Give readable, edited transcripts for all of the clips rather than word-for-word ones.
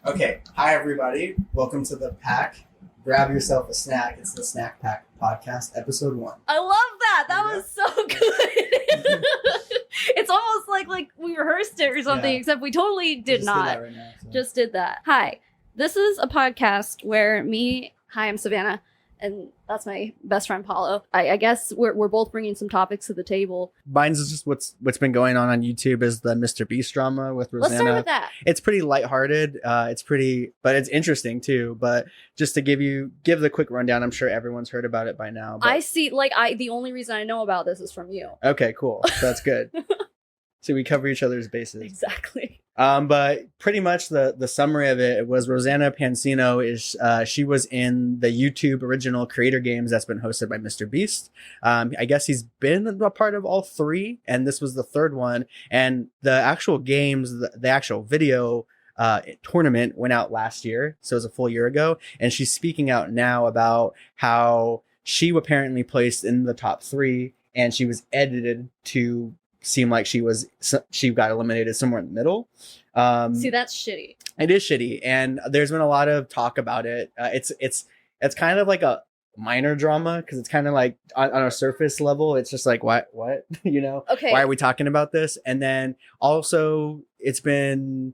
Okay, hi everybody. Welcome to the pack. Grab yourself a snack. It's the Snack Pack Podcast, episode 1. I love that. That was so good. It's almost like we rehearsed it or something, except we totally did not. Did that right now, so. Just did that. Hi, this is a podcast where I'm Savannah, and that's my best friend Palo. I guess we're both bringing some topics to the table. Mine's is just what's been going on YouTube is the Mr. Beast drama with Rosanna. Let's start with that. It's pretty lighthearted. But it's interesting too. But just to give the quick rundown, I'm sure everyone's heard about it by now. But... I see. The only reason I know about this is from you. Okay, cool. That's good. So we cover each other's bases. Exactly. But pretty much the summary of it was Rosanna Pansino she was in the YouTube original Creator Games that's been hosted by Mr. Beast. I guess he's been a part of all 3, and this was the 3rd one. And the actual games, the actual video tournament went out last year, so it was a full year ago. And she's speaking out now about how she apparently placed in the top 3, and she was edited to seem like she got eliminated somewhere in the middle. See, that's shitty. It is shitty, and there's been a lot of talk about it. It's kind of like a minor drama because it's kind of like on a surface level, it's just like what Okay, why are we talking about this? And then also it's been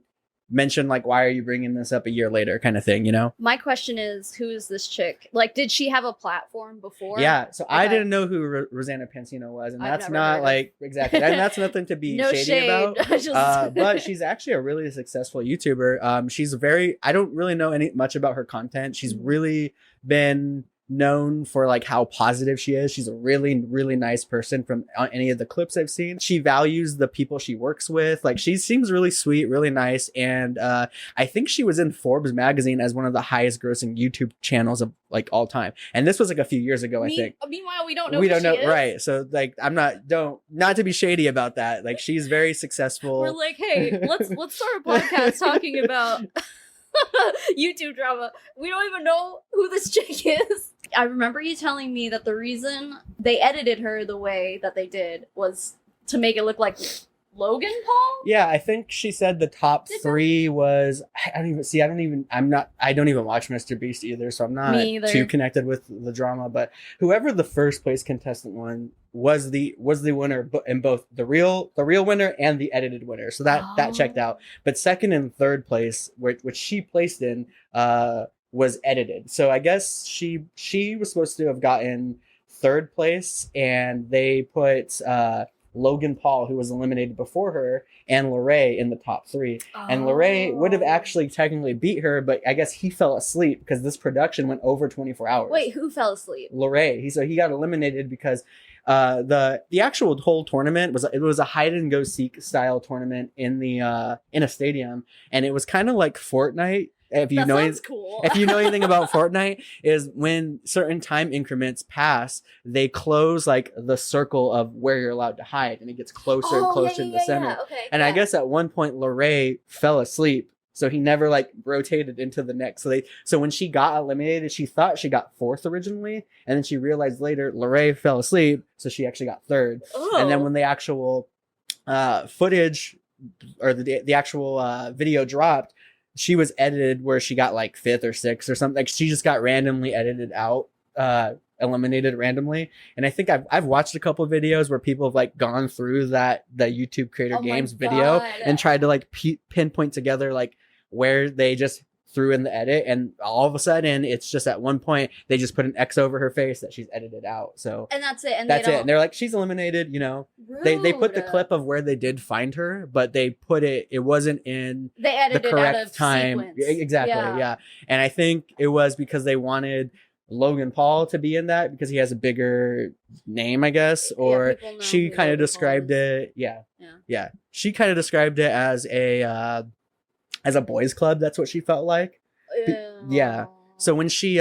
mentioned like, why are you bringing this up a year later, kind of thing, My question is, who is this chick? Like, did she have a platform before? Yeah, so okay. I didn't know who Rosanna Pansino was, and that's not like exactly, and that's nothing to be no shady shade. About. But she's actually a really successful YouTuber. She's I don't really know much about her content. She's really been known for like how positive she is. She's a really, really nice person from any of the clips I've seen. She values the people she works with. Like, she seems really sweet, really nice. And I think she was in Forbes magazine as one of the highest grossing YouTube channels of like all time. And this was like a few years ago, I think. Meanwhile, we don't know who she is. Right. So like, I'm not to be shady about that. Like, she's very successful. We're like, hey, let's start a podcast talking about YouTube drama. We don't even know who this chick is. I remember you telling me that the reason they edited her the way that they did was to make it look like Logan Paul. Yeah, I think she said the top 3 was. I don't even watch Mr. Beast either, so I'm not too connected with the drama. But whoever the first place contestant was the winner in both the real winner and the edited winner. So that checked out. But second and third place, which she placed in, was edited. So I guess she was supposed to have gotten 3rd place, and they put Logan Paul, who was eliminated before her, and Lorray in the top 3. And Lorray would have actually technically beat her, but I guess he fell asleep because this production went over 24 hours. Wait, who fell asleep? Lorray. He got eliminated because the actual whole tournament was a hide and go seek style tournament in a stadium, and it was kind of like Fortnite. Cool. If you know anything about Fortnite, is when certain time increments pass, they close like the circle of where you're allowed to hide, and it gets closer and closer to the center. Yeah. Okay, and I guess at one point Lorray fell asleep, so he never like rotated into the next. So when she got eliminated, she thought she got 4th originally, and then she realized later Lorray fell asleep, so she actually got 3rd. Oh. And then when the actual footage or the actual video dropped, she was edited where she got like 5th or 6th or something. Like, she just got randomly edited out, eliminated randomly. And I think I've watched a couple of videos where people have like gone through the YouTube Creator Games video and tried to like pinpoint together like where they just threw in the edit, and all of a sudden it's just at one point they just put an X over her face that she's edited out. So and that's it. And that's it. And they're like, she's eliminated. They put the clip of where they did find her, but they put it wasn't in they edited the correct out of time. Sequence. Exactly. Yeah. And I think it was because they wanted Logan Paul to be in that because he has a bigger name, I guess, or she kind of described it. Yeah. She kind of described it as a boys club. That's what she felt like. Yeah. So when she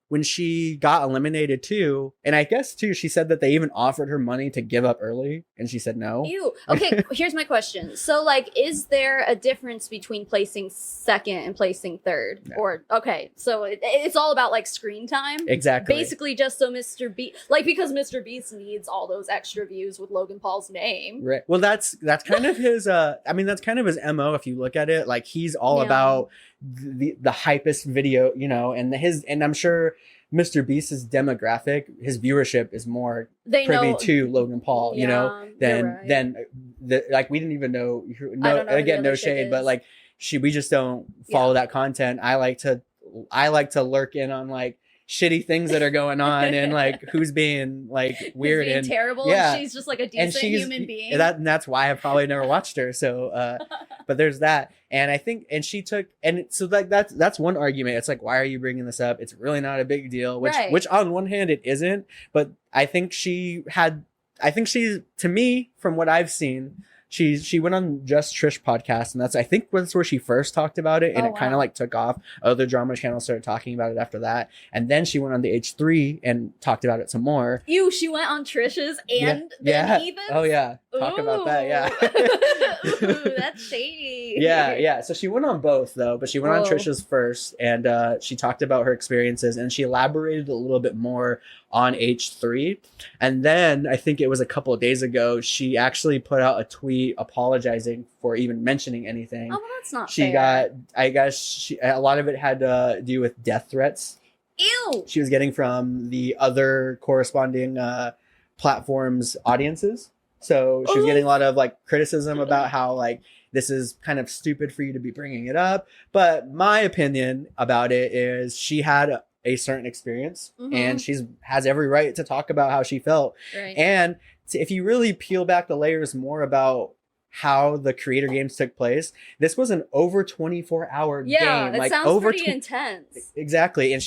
when she got eliminated too, and I guess too, she said that they even offered her money to give up early, and she said no. Ew. Okay, here's my question. So, like, is there a difference between placing second and placing third? No. Or, okay, so it's all about, like, screen time? Exactly. Basically just so Mr. Beast, like, because Mr. Beast needs all those extra views with Logan Paul's name. Right. Well, that's kind of his, that's kind of his MO if you look at it. Like, he's all about the hypest video, and I'm sure Mr. Beast's demographic, his viewership is more privy to Logan Paul, than like, we didn't even know. Again, no shade, but like, we just don't follow that content. I like to lurk in on like shitty things that are going on and like who's being like weird and terrible. Yeah, and she's just like a decent human being. And that's why I've probably never watched her. So, but there's that. And I think, and she took, and so like that's one argument. It's like, why are you bringing this up? It's really not a big deal. Which on one hand it isn't, but I think she's, to me, from what I've seen, she went on Just Trish podcast, and I think that's where she first talked about it, and it kind of like took off. Other drama channels started talking about it after that, and then she went on the H3 and talked about it some more. Ew, she went on Trish's and then Evans? Oh yeah, talk about that. Yeah. Ooh, that's shady. Yeah. So she went on both though, but she went on Trish's first, and she talked about her experiences, and she elaborated a little bit more on H3. And then I think it was a couple of days ago, she actually put out a tweet apologizing for even mentioning anything. Oh, well, that's not fair. A lot of it had to do with death threats. Ew. She was getting from the other corresponding platforms' audiences. So she was getting a lot of like criticism about how like this is kind of stupid for you to be bringing it up. But my opinion about it is she had a certain experience, and has every right to talk about how she felt. Right. And if you really peel back the layers more about how the Creator Games took place, this was an over 24-hour game. Yeah, it sounds pretty intense. Exactly. And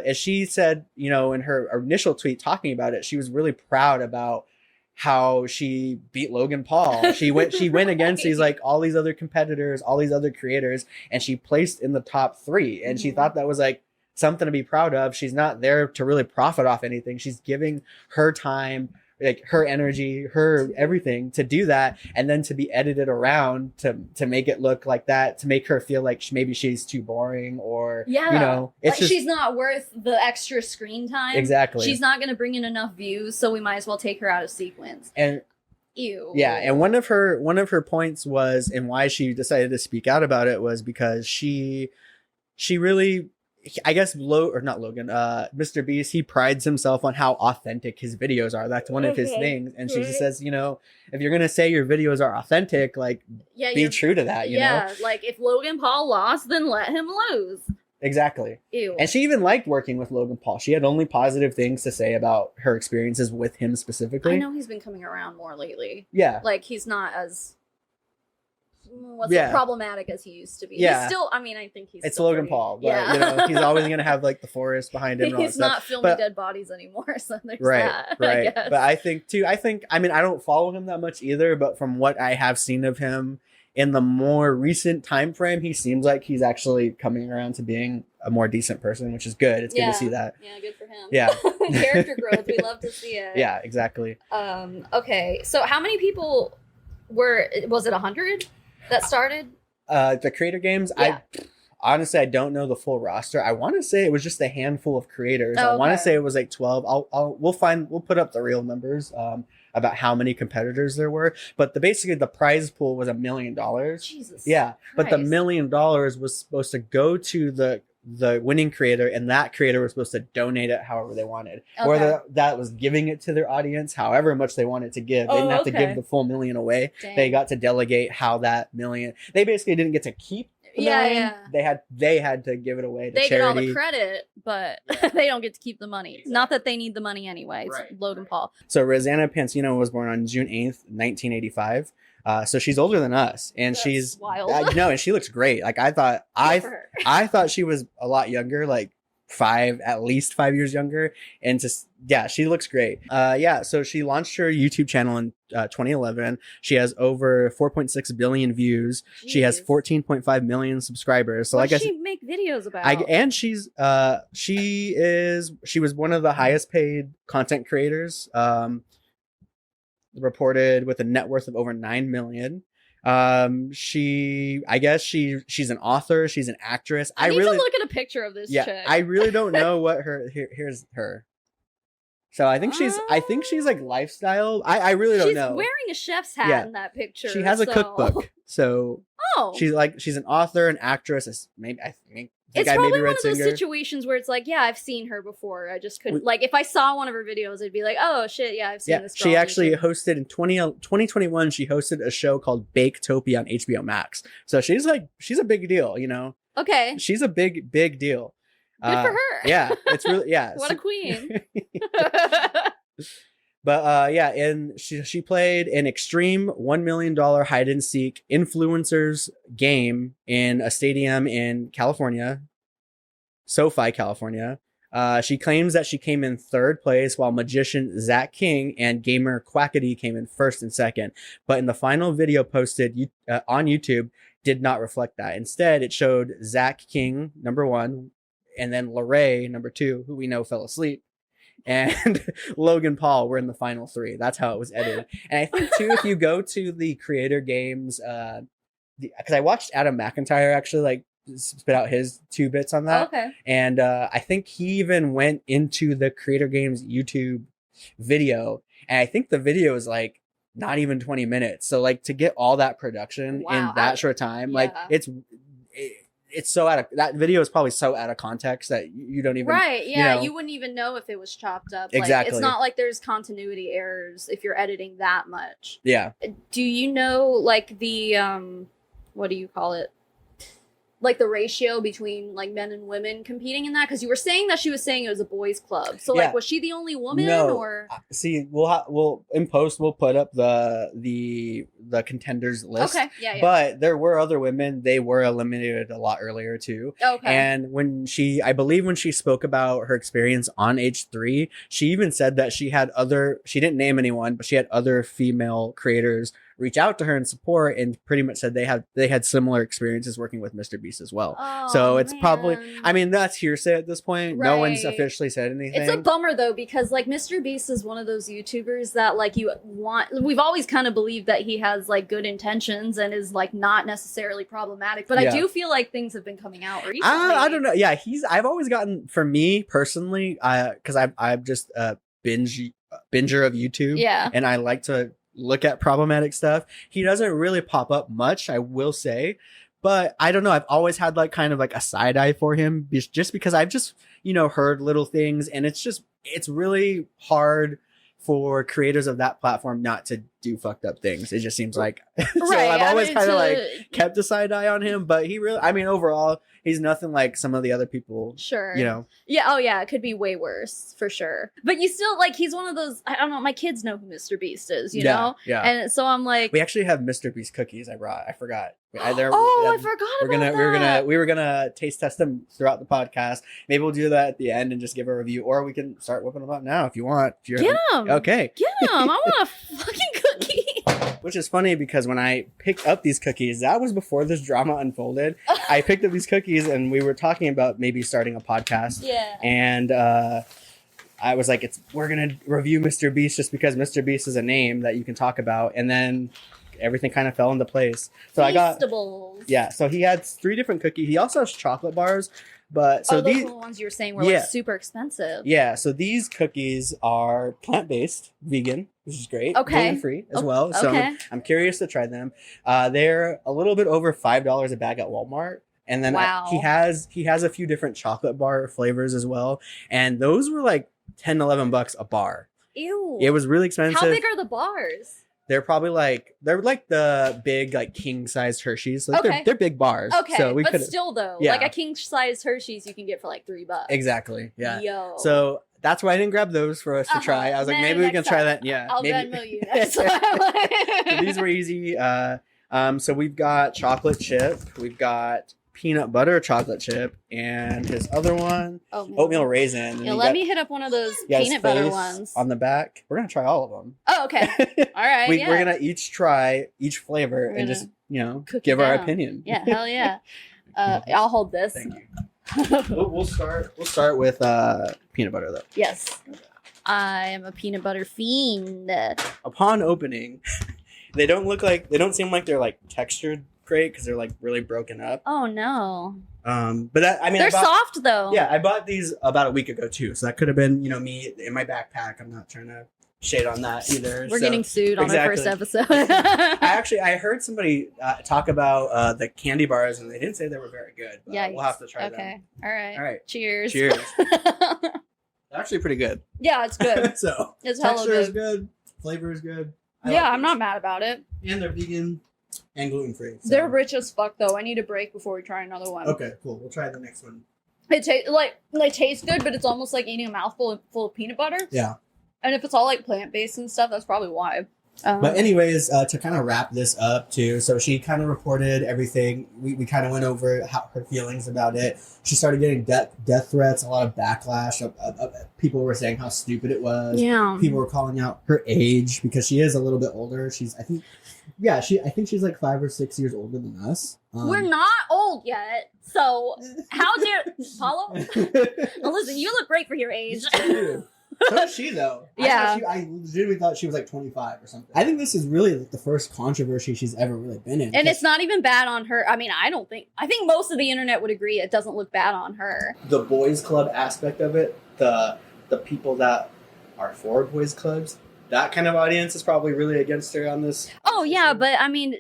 as she said, in her initial tweet talking about it, she was really proud about how she beat Logan Paul. She went against these like all these other competitors, all these other creators, and she placed in the top 3. And she thought that was like something to be proud of. She's not there to really profit off anything. She's giving her time, like her energy, her everything to do that, and then to be edited around to make it look like that, to make her feel like maybe she's too boring, or it's like she's not worth the extra screen time. Exactly. She's not going to bring in enough views, so we might as well take her out of sequence. And ew. Yeah, and one of her points was, and why she decided to speak out about it, was because she really, I guess Mr. Beast, he prides himself on how authentic his videos are. That's one of his things. And she just says, if you're going to say your videos are authentic, like, be true to that, you know? Like, if Logan Paul lost, then let him lose. Exactly. Ew. And she even liked working with Logan Paul. She had only positive things to say about her experiences with him specifically. I know he's been coming around more lately. Yeah. Like, he's not as problematic as he used to be. Yeah. He's still, I think he's It's Logan Paul, but he's always going to have like the forest behind him. And he's not filming dead bodies anymore, so there's that. Right. But I think I don't follow him that much either, but from what I have seen of him in the more recent time frame, he seems like he's actually coming around to being a more decent person, which is good. It's good to see that. Yeah, good for him. Yeah. Character growth. We love to see it. Yeah, exactly. Okay. So how many people was it 100 that started? The Creator Games? Yeah. Honestly, I don't know the full roster. I want to say it was just a handful of creators. I want to say it was like 12. We'll put up the real numbers about how many competitors there were. But basically the prize pool was $1 million. Jesus. Yeah. Christ. But the $1 million was supposed to go to the winning creator, and that creator was supposed to donate it however they wanted. Okay. Whether that was giving it to their audience, however much they wanted to give. They didn't have to give the full $1 million away. Dang. They got to delegate how that $1 million. They basically didn't get to keep the $1 million. They had to give it away to charity. They get all the credit, but they don't get to keep the money. Exactly. Not that they need the money anyway. It's Logan Paul. So Rosanna Pansino was born on June 8th, 1985. So she's older than us, and that's she's wild. And she looks great. Like I thought she was a lot younger, like at least 5 years younger, and she looks great. So she launched her YouTube channel in 2011. She has over 4.6 billion views. Jeez. She has 14.5 million subscribers. So what does she make videos about? And she was one of the highest paid content creators, reported with a net worth of over 9 million. She's an author, she's an actress. I need to look at a picture of this chick. I really don't know what here's her. So I think she's like lifestyle. I really don't know. She's wearing a chef's hat in that picture. She has a cookbook. So she's an author, an actress. Maybe I think it's probably one of those situations where it's like, yeah, I've seen her before. I just couldn't like if I saw one of her videos, I'd be like, oh shit, yeah, I've seen this girl. She actually hosted in 2021. She hosted a show called Baketopia on HBO Max. So she's a big deal, you know. Okay. She's a big deal. Good for her. Yeah, it's really what a queen. But and she played an extreme $1 million hide and seek influencers game in a stadium in California, SoFi, California. She claims that she came in third place, while magician Zach King and gamer Quackity came in first and second. But in the final video posted on YouTube, did not reflect that. Instead, it showed Zach King number 1, and then Lorray number 2, who we know fell asleep, and Logan Paul were in the final 3. That's how it was edited. And I think too, if you go to the Creator Games, because I watched Adam McIntyre actually like spit out his 2 bits on that. Okay. And I think he even went into the Creator Games YouTube video, and I think the video is like not even 20 minutes. So like to get all that production in that short time, like it's so that video is probably so out of context that you don't even you wouldn't even know if it was chopped up. Exactly. It's not like there's continuity errors if you're editing that much. Yeah. Do you know like the what do you call it? Like the ratio between like men and women competing in that? Because you were saying that she was saying it was a boys club. So like was she the only woman? No. Or see, we'll in post we'll put up the contenders list. Okay. Yeah. But there were other women. They were eliminated a lot earlier too. Okay. And I believe when she spoke about her experience on H3, she even said that she didn't name anyone, but she had other female creators reach out to her and support, and pretty much said they had similar experiences working with Mr. Beast as well. Oh, so it's probably, I mean, that's hearsay at this point. Right. No one's officially said anything. It's a bummer though, because like Mr. Beast is one of those YouTubers that like we've always kind of believed that he has like good intentions and is like not necessarily problemager, but I do feel like things have been coming out recently. I don't know. Yeah, I've always gotten, for me personally, because I'm just a binger of YouTube. Yeah. And I like to look at problematic stuff. He doesn't really pop up much, I will say, but I don't know, I've always had like kind of like a side eye for him, just because I've just heard little things, and it's really hard for creators of that platform not to do fucked up things. It just seems like so I've always kind of like kept a side eye on him, but he really, I mean, overall he's nothing like some of the other people. Sure. Yeah. Oh yeah. It could be way worse for sure. But you still like, he's one of those, I don't know. My kids know who Mr. Beast is, you know? Yeah. And so I'm like, we actually have Mr. Beast cookies. I forgot. I forgot We were gonna taste test them throughout the podcast. Maybe we'll do that at the end and just give a review, or we can start whipping them up now if you want. Get them. Okay. Get them. I want a fucking cookie. Which is funny because when I picked up these cookies, that was before this drama unfolded. I picked up these cookies and we were talking about maybe starting a podcast. Yeah. And I was like, we're going to review Mr. Beast just because Mr. Beast is a name that you can talk about. And then everything kind of fell into place. So Feastables. So he had 3 different cookies. He also has chocolate bars. But so those were the ones you were saying were like super expensive. Yeah, so these cookies are plant-based, vegan, which is great. Okay. Gluten-free as well. So I'm curious to try them. They're a little bit over $5 a bag at Walmart. And then he has a few different chocolate bar flavors as well. And those were like $10-11 a bar. Ew. It was really expensive. How big are the bars? They're probably like the big like king sized Hershey's. So they're big bars. Okay, so but still though, like a king sized Hershey's you can get for like $3. Exactly. Yeah. Yo. So that's why I didn't grab those for us to try. I was like, maybe we can try that. Yeah. I'll maybe. Venmo you next time. So these were easy. So we've got chocolate chip. We've got peanut butter chocolate chip, and his other one, oatmeal raisin. Yeah, let me hit up one of those peanut butter ones. On the back. We're going to try all of them. Oh, okay. All right. We're going to each try each flavor and just, give our opinion. Yeah, hell yeah. I'll hold this. Thank you. We'll start with peanut butter, though. Yes. I am a peanut butter fiend. Upon opening, they don't seem like they're like textured great because they're like really broken up. Oh no. But they're soft though. Yeah, I bought these about a week ago too, so that could have been me in my backpack. I'm not trying to shade on that either. We're getting sued on our first episode. I heard somebody talk about the candy bars, and they didn't say they were very good. Yeah, we'll have to try them. Okay. All right. Cheers. They're actually pretty good. Yeah, it's good. So it's texture is good, flavor is good. I'm not mad about it. And they're vegan and gluten free. So. They're rich as fuck though. I need a break before we try another one. Okay, cool. We'll try the next one. It tastes good, but it's almost like eating a mouthful full of peanut butter. Yeah. And if it's all like plant based and stuff, that's probably why. But anyways, to kind of wrap this up too, so she kind of reported everything. We kind of went over her feelings about it. She started getting death threats, a lot of backlash. People were saying how stupid it was. Yeah. People were calling out her age because she is a little bit older. I think she's like 5 or 6 years older than us. We're not old yet, so how dare Palo? Well, listen, you look great for your age. So is she, though. Yeah. I legitimately thought she was like 25 or something. I think this is really like the first controversy she's ever really been in. And it's not even bad on her. I mean, I think most of the internet would agree it doesn't look bad on her. The boys club aspect of it, the people that are for boys clubs, that kind of audience is probably really against her on this. Oh, yeah, but I mean,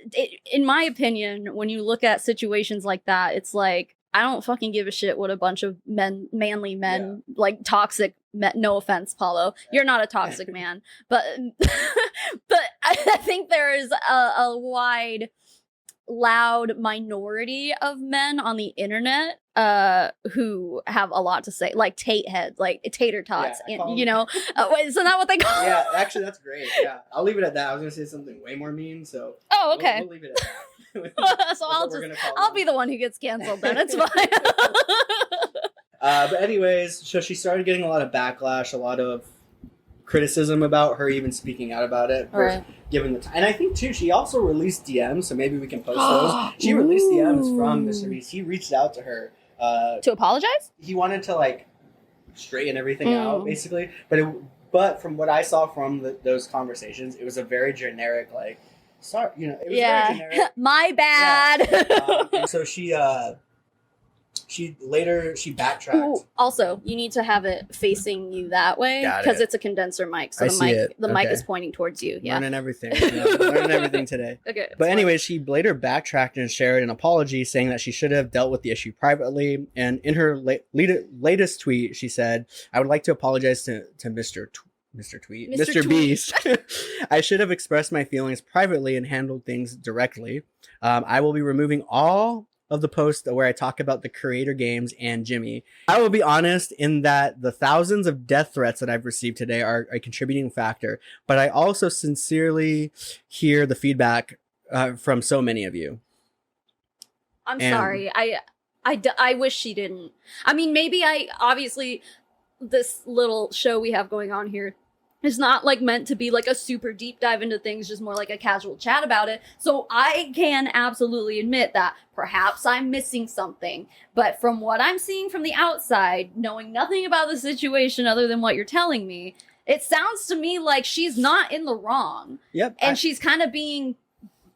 in my opinion, when you look at situations like that, it's like, I don't fucking give a shit what a bunch of manly men, like toxic men, no offense, Palo, you're not a toxic man, but I think there is a wide, loud minority of men on the internet who have a lot to say, like Tate heads, like tater tots, isn't that what they call them? Yeah, actually, that's great. Yeah, I'll leave it at that. I was going to say something way more mean, so. Oh, okay. We'll leave it at that. So I'll be the one who gets canceled then. It's fine. But anyways, so she started getting a lot of backlash, a lot of criticism about her even speaking out about it. Right. Given the time. And I think too, she also released DMs, so maybe we can post those. She released DMs from Mr. Beast. He reached out to her. To apologize? He wanted to like straighten everything out, basically. But from what I saw from those conversations, it was a very generic like, sorry, it was very generic. My bad. Yeah. So she backtracked. Ooh, also, you need to have it facing you that way because it's a condenser mic, so the mic is pointing towards you. Yeah, learning everything. Learning everything today. Okay. But anyways, she later backtracked and shared an apology, saying that she should have dealt with the issue privately. And in her latest tweet, she said, "I would like to apologize to Mr. Beast. I should have expressed my feelings privately and handled things directly. I will be removing all of the posts where I talk about the creator games and Jimmy. I will be honest in that the thousands of death threats that I've received today are a contributing factor, but I also sincerely hear the feedback from so many of you." I'm sorry. I wish she didn't. I mean, maybe obviously this little show we have going on here is not like meant to be like a super deep dive into things, just more like a casual chat about it. So I can absolutely admit that perhaps I'm missing something. But from what I'm seeing from the outside, knowing nothing about the situation other than what you're telling me, it sounds to me like she's not in the wrong. Yep. And she's kind of being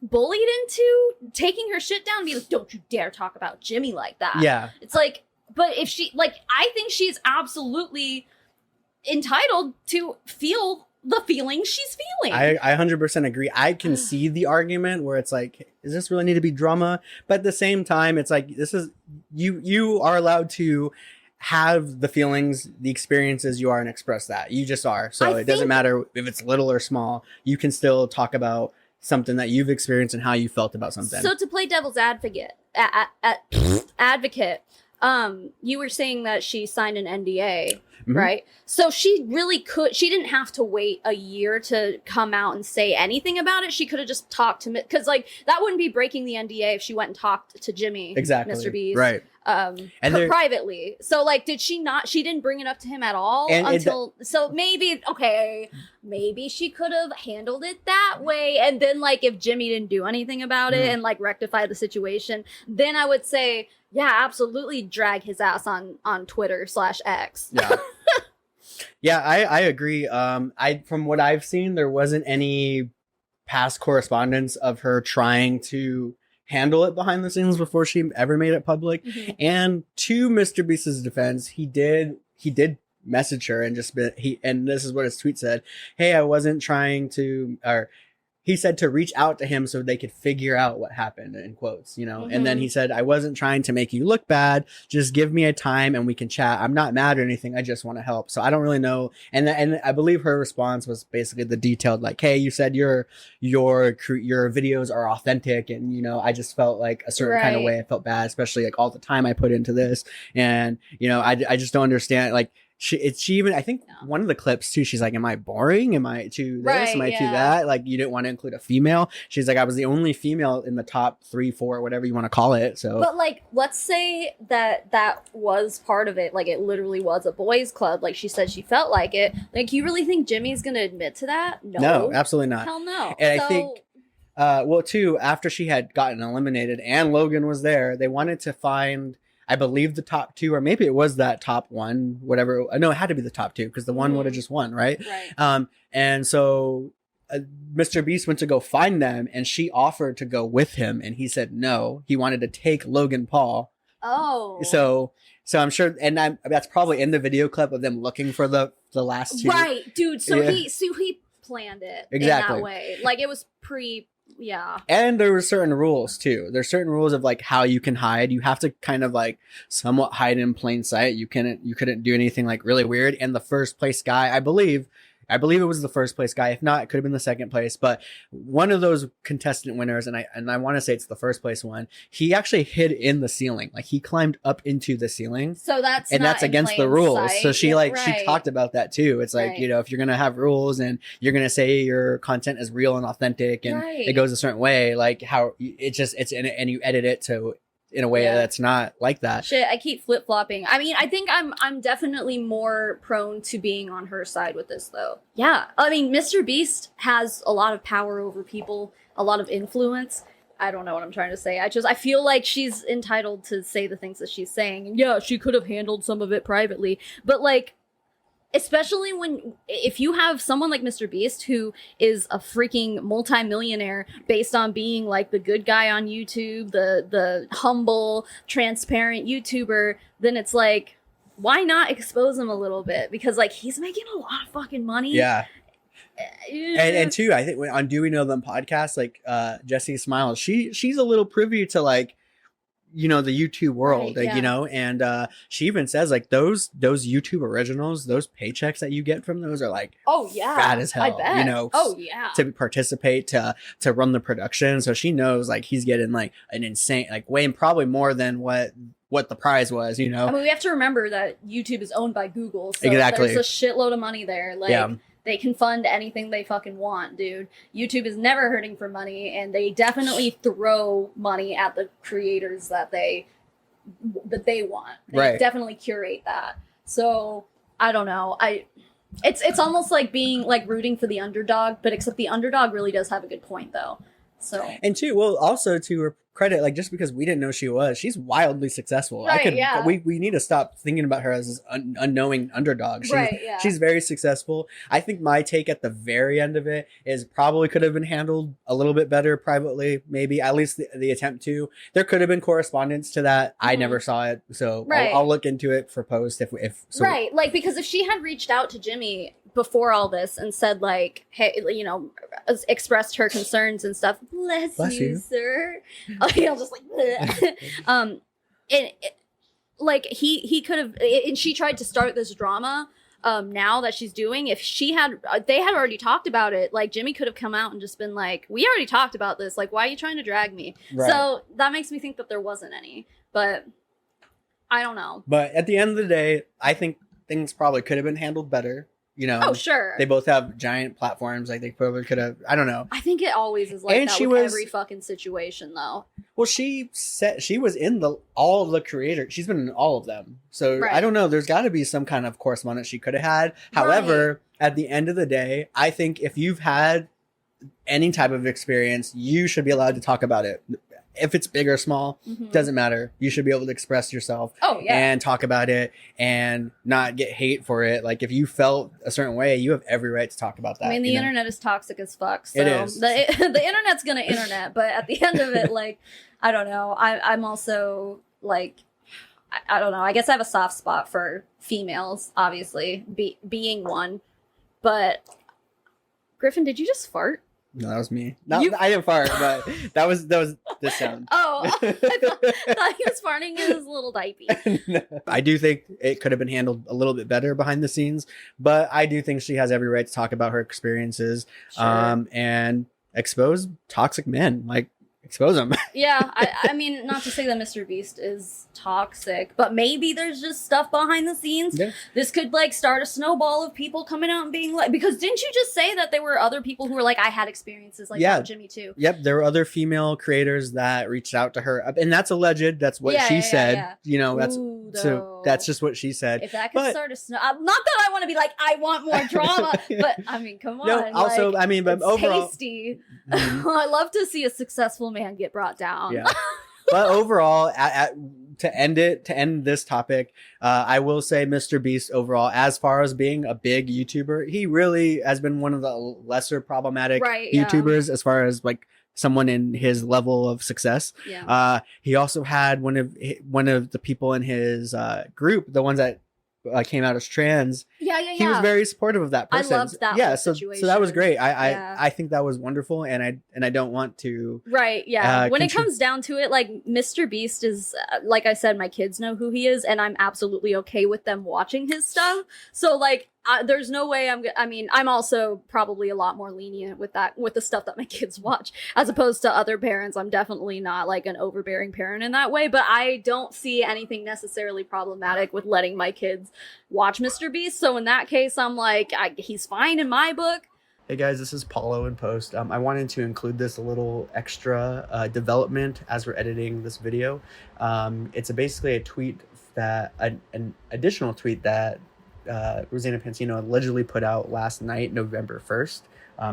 bullied into taking her shit down and be like, don't you dare talk about Jimmy like that. Yeah. It's like, but if she, like, I think she's absolutely entitled to feel the feelings she's feeling. I 100% agree. I can see the argument where it's like, does this really need to be drama? But at the same time, it's like, this is, you are allowed to have the feelings, the experiences you are, and express that. You just are. So it doesn't matter if it's little or small. You can still talk about something that you've experienced and how you felt about something. So to play devil's advocate, you were saying that she signed an NDA, right? So she didn't have to wait a year to come out and say anything about it. She could have just talked to me, because like that wouldn't be breaking the NDA if she went and talked to Jimmy, exactly, Mr. Beast, right? And privately. So like, did she not? She didn't bring it up to him at all until. So maybe she could have handled it that way, and then like if Jimmy didn't do anything about it and like rectify the situation, then I would say, yeah, absolutely drag his ass on Twitter/X. Yeah. Yeah, I agree. From what I've seen, there wasn't any past correspondence of her trying to handle it behind the scenes before she ever made it public. And to Mr. Beast's defense, he did message her and and this is what his tweet said: "Hey, I wasn't trying to," or he said to reach out to him so they could figure out what happened, in quotes, and then he said, "I wasn't trying to make you look bad. Just give me a time and we can chat. I'm not mad or anything. I just want to help." So I don't really know. And I believe her response was basically the detailed, like, "Hey, you said your videos are authentic. And, I just felt like a certain kind of way. I felt bad, especially like all the time I put into this. And, I just don't understand. Like, she even, I think one of the clips too, she's like, "Am I boring? Am I to this? Am I to that? Like, you didn't want to include a female." She's like, "I was the only female in the top 3, 4, whatever you want to call it." So, but like, let's say that was part of it. Like, it literally was a boys' club. Like she said, she felt like it. Like, you really think Jimmy's gonna admit to that? No, absolutely not. Hell no. And I think, well, too, after she had gotten eliminated and Logan was there, they wanted to find, I believe, the top 2, or maybe it was that top 1, whatever. No, it had to be the top 2 because the one would have just won, right? Right. And so Mr. Beast went to go find them, and she offered to go with him, and he said no. He wanted to take Logan Paul. Oh. So I'm sure, and that's probably in the video clip of them looking for the last 2. Right, dude. So he planned it exactly in that way. Like, it was yeah. And there were certain rules too. There's certain rules of like how you can hide. You have to kind of like somewhat hide in plain sight. You couldn't do anything like really weird. And the first place guy, I believe it was the first place guy. If not, it could have been the second place. But one of those contestant winners, and I want to say it's the first place one, he actually hid in the ceiling. Like, he climbed up into the ceiling. So that's against the rules. Sight. So she she talked about that too. It's like, if you're gonna have rules and you're gonna say your content is real and authentic and it goes a certain way, like how it's in it, and you edit it to in a way that's not like that. Shit, I keep flip-flopping. I mean, I think I'm definitely more prone to being on her side with this, though. Yeah. I mean, Mr. Beast has a lot of power over people, a lot of influence. I don't know what I'm trying to say. I feel like she's entitled to say the things that she's saying. And yeah, she could have handled some of it privately. But, like, especially if you have someone like Mr. Beast, who is a freaking multimillionaire based on being like the good guy on YouTube, the humble, transparent YouTuber, then it's like, why not expose him a little bit? Because like, he's making a lot of fucking money. Yeah. And too, I think on Do We Know Them podcast, like Jessie Smiles, she's a little privy to like, the YouTube world, and she even says like those YouTube originals, those paychecks that you get from those are like, fat as hell, I bet. to participate, to run the production. So she knows like he's getting like an insane, like way, probably more than what the prize was, I mean, we have to remember that YouTube is owned by Google, so exactly. There's a shitload of money there. Like, they can fund anything they fucking want, dude. YouTube is never hurting for money, and they definitely throw money at the creators that they want. They definitely curate that. So, I don't know. It's almost like being like rooting for the underdog, but except the underdog really does have a good point, though. So, and too, well, also to her credit, like, just because we didn't know she's wildly successful. We need to stop thinking about her as this unknowing underdog. She's very successful. I think my take at the very end of it is probably could have been handled a little bit better privately, maybe at least the attempt to. There could have been correspondence to that. I never saw it, so I'll look into it for post if so. Right, like, because if she had reached out to Jimmy before all this and said like, hey, expressed her concerns and stuff, bless you, sir. I'll just like, like he could have, and she tried to start this drama now that she's doing. If they had already talked about it, like, Jimmy could have come out and just been like, we already talked about this, like, why are you trying to drag me? So that makes me think that there wasn't any, but I don't know. But at the end of the day, I think things probably could have been handled better. You know, oh sure, they both have giant platforms. Like they probably could have. I don't know. I think it always is like and that she with was, every fucking situation, though. Well, she said she was in all of the creators. She's been in all of them. So Right. I don't know. There's got to be some kind of correspondence she could have had. However, at the end of the day, I think if you've had any type of experience, you should be allowed to talk about it. If it's big or small, doesn't matter. You should be able to express yourself and talk about it and not get hate for it. Like if you felt a certain way, you have every right to talk about that. I mean, the internet is toxic as fuck. So it is. The internet's gonna internet, but at the end of it, like, I don't know. I'm also like, I don't know. I guess I have a soft spot for females, obviously, being one. But Griffin, did you just fart? No, that was me. I didn't fart, but that was this sound. Oh, I thought he was farting in his little diaper. No. I do think it could have been handled a little bit better behind the scenes, but I do think she has every right to talk about her experiences, and expose toxic men. Like, expose them. Yeah, I mean, not to say that Mr. Beast is toxic, but maybe there's just stuff behind the scenes. Yeah. This could like start a snowball of people coming out and being like, because didn't you just say that there were other people who were like, I had experiences like that with Jimmy too? Yep, there were other female creators that reached out to her, and that's alleged. That's what she said. Yeah. You know, that's just what she said. If that could start a snow, not that I want to be like, I want more drama, but I mean, come on. No, also, like, I mean, but overall, tasty. I love to see a successful man get brought down. Yeah. But overall, to end this topic, I will say Mr. Beast overall, as far as being a big YouTuber, he really has been one of the lesser problematic YouTubers as far as like someone in his level of success. Yeah. He also had one of the people in his group, the ones that came out as trans. He was very supportive of that person. I loved that so that was great. I think that was wonderful, and I don't want to when it comes down to it, like Mr. Beast is like I said, my kids know who he is, and I'm absolutely okay with them watching his stuff. So like there's no way I'm also probably a lot more lenient with the stuff that my kids watch as opposed to other parents. I'm definitely not like an overbearing parent in that way, but I don't see anything necessarily problematic with letting my kids watch Mr. Beast. So in that case, I'm like, he's fine in my book. Hey guys, this is Palo in post. I wanted to include this a little extra development as we're editing this video. It's basically a tweet that an additional tweet that Rosanna Pansino allegedly put out last night, November 1st.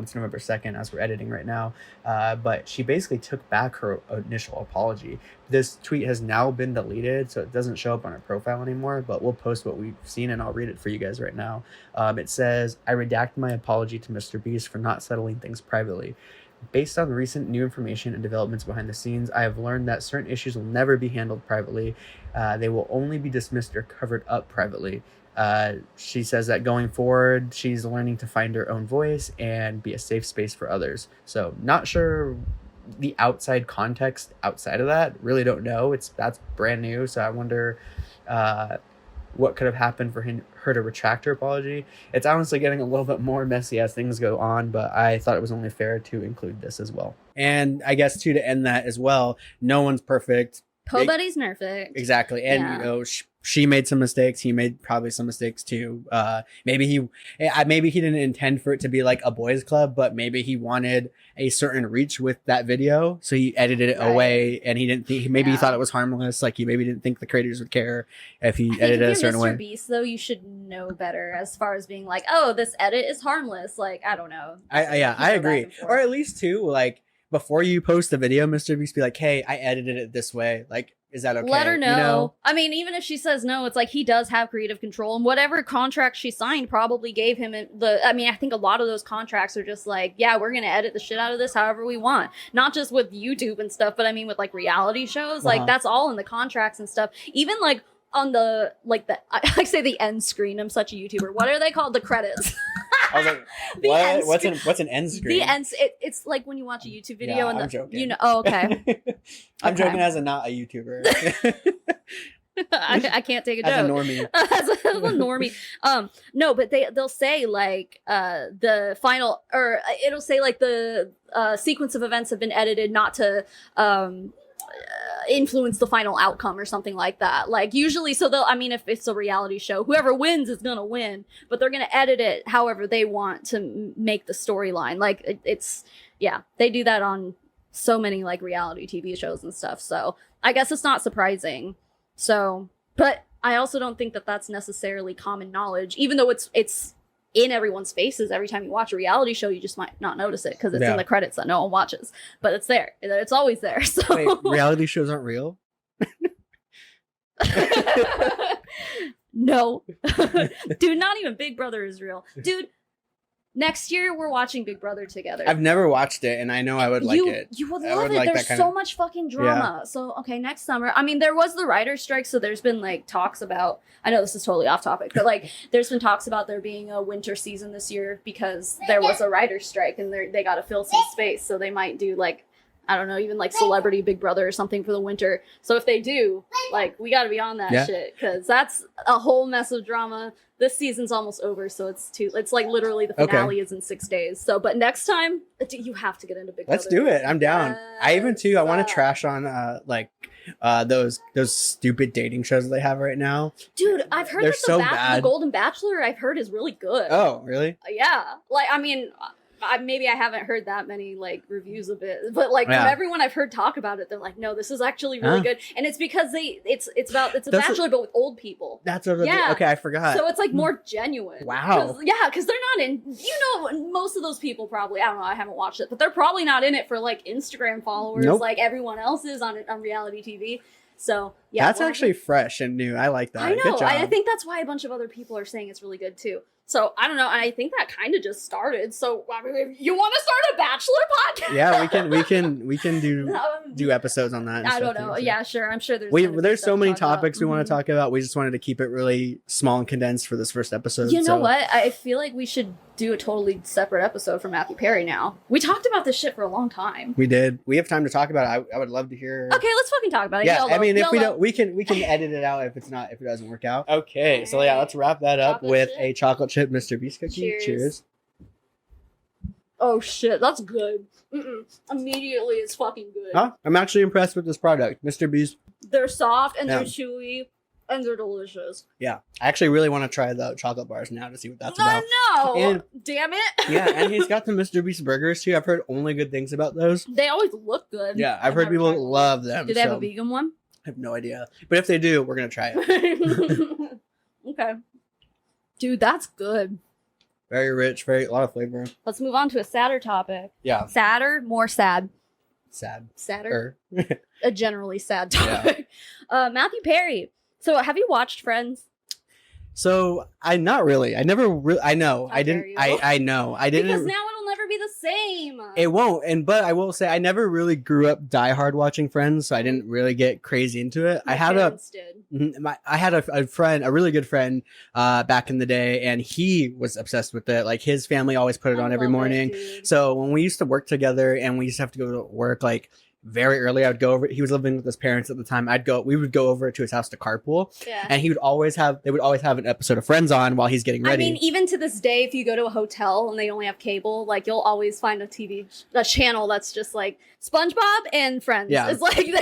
It's November 2nd as we're editing right now. But she basically took back her initial apology. This tweet has now been deleted, so it doesn't show up on her profile anymore, but we'll post what we've seen and I'll read it for you guys right now. It says, I redact my apology to Mr. Beast for not settling things privately. Based on recent new information and developments behind the scenes, I have learned that certain issues will never be handled privately. They will only be dismissed or covered up privately. She says that going forward, she's learning to find her own voice and be a safe space for others. So not sure the outside context outside of that. Really don't know. That's brand new. So I wonder what could have happened for her to retract her apology. It's honestly getting a little bit more messy as things go on, but I thought it was only fair to include this as well. And I guess too, to end that as well, no one's perfect. Nobody's perfect. Exactly. And you know, she made some mistakes. He made probably some mistakes too. Maybe he didn't intend for it to be like a boys club, but maybe he wanted a certain reach with that video, so he edited it away. And he didn't think. Maybe he thought it was harmless. Like he maybe didn't think the creators would care if he edited it a certain way. Mr. Beast, though, you should know better as far as being like, oh, this edit is harmless. Like I don't know. I agree. Or at least too, like before you post the video, Mr. Beast, be like, hey, I edited it this way. Like, is that okay? Let her know. You know? I mean, even if she says no, it's like he does have creative control, and whatever contract she signed probably gave him I think a lot of those contracts are just like, yeah, we're gonna edit the shit out of this however we want. Not just with YouTube and stuff, but I mean with like reality shows, like that's all in the contracts and stuff. Even like on the I say the end screen. I'm such a YouTuber. What are they called? The credits. I was like, what's an end screen? The end. It's like when you watch a YouTube video and I'm joking. You know. Oh, okay. I'm joking as not a YouTuber. I can't take a joke. As a normie. As a normie. No, but they'll say like the final, or it'll say like the sequence of events have been edited not to influence the final outcome or something like that. Like usually, so they'll, I mean, if it's a reality show, whoever wins is gonna win, but they're gonna edit it however they want to make the storyline. Like it's, yeah, they do that on so many like reality TV shows and stuff. So I guess it's not surprising. So, but I also don't think that that's necessarily common knowledge, even though it's in everyone's faces every time you watch a reality show. You just might not notice it because it's in the credits that no one watches, but it's there. It's always there. So wait, reality shows aren't real? No. Dude, not even Big Brother is real. Dude, next year we're watching Big Brother together. I've never watched it, and I know I would like it. You would love it. There's so much fucking drama. So, okay, next summer. I mean, there was the writer's strike, so there's been, like, talks about... I know this is totally off topic, but, like, there's been talks about there being a winter season this year because there was a writer's strike, and they got to fill some space, so they might do, like, I don't know, even, like, Celebrity Big Brother or something for the winter. So if they do, like, we got to be on that shit, because that's a whole mess of drama. This season's almost over, so it's like literally the finale is in 6 days. So, but next time, you have to get into Big Brother. Let's do it. I'm down. I even too. I want to trash on those stupid dating shows that they have right now. Dude, I've heard that the Golden Bachelor, I've heard, is really good. Oh, really? Yeah. Like, I mean, maybe I haven't heard that many like reviews of it, but like from everyone I've heard talk about it, they're like, no, this is actually really good, and it's because it's a bachelor but with old people. That's what. Okay, I forgot. So it's like more genuine. Wow. Because they're not in. Most of those people probably. I don't know. I haven't watched it, but they're probably not in it for like Instagram followers like everyone else is on reality TV. So yeah, that's actually fresh and new. I like that. I know. Good job. I think that's why a bunch of other people are saying it's really good too. So I don't know. I think that kind of just started. So I mean, if you want to start a Bachelor podcast? Yeah, we can do episodes on that. I don't know. So. Yeah, sure. I'm sure there's so many topics we want to talk about. We just wanted to keep it really small and condensed for this first episode. You know what? I feel like we should do a totally separate episode for Matthew Perry now. We talked about this shit for a long time. We did. We have time to talk about it. I would love to hear. Okay, let's fucking talk about it. Yeah, I mean, if we don't, we can edit it out if it doesn't work out. Okay, so yeah, let's wrap that up with a chocolate chip Mr. Beast cookie. Cheers. Oh shit, that's good. Immediately, it's fucking good. Huh? I'm actually impressed with this product, Mr. Beast. They're soft and they're chewy. And they're delicious. Yeah. I actually really want to try the chocolate bars now to see what that's about. No! And, damn it! Yeah, and he's got the Mr. Beast burgers too. I've heard only good things about those. They always look good. Yeah, I've heard people love them. Do they have a vegan one? I have no idea. But if they do, we're going to try it. Okay. Dude, that's good. Very rich, a lot of flavor. Let's move on to a sadder topic. Yeah. Sadder, more sad. Sadder? A generally sad topic. Yeah. Matthew Perry. So, have you watched Friends? So, not really. I never I know. I didn't. I know. I didn't. Because now it'll never be the same. It won't. But I will say, I never really grew up diehard watching Friends, so I didn't really get crazy into it. I had a friend, a really good friend, back in the day, and he was obsessed with it. Like his family always put it on every morning. So when we used to work together, and we used to have to go to work, like. Very early, I would go over. He was living with his parents at the time. We would go over to his house to carpool, and they would always have an episode of Friends on while he's getting ready. I mean, even to this day, if you go to a hotel and they only have cable, like you'll always find a channel that's just like SpongeBob and Friends. Yeah, it's like you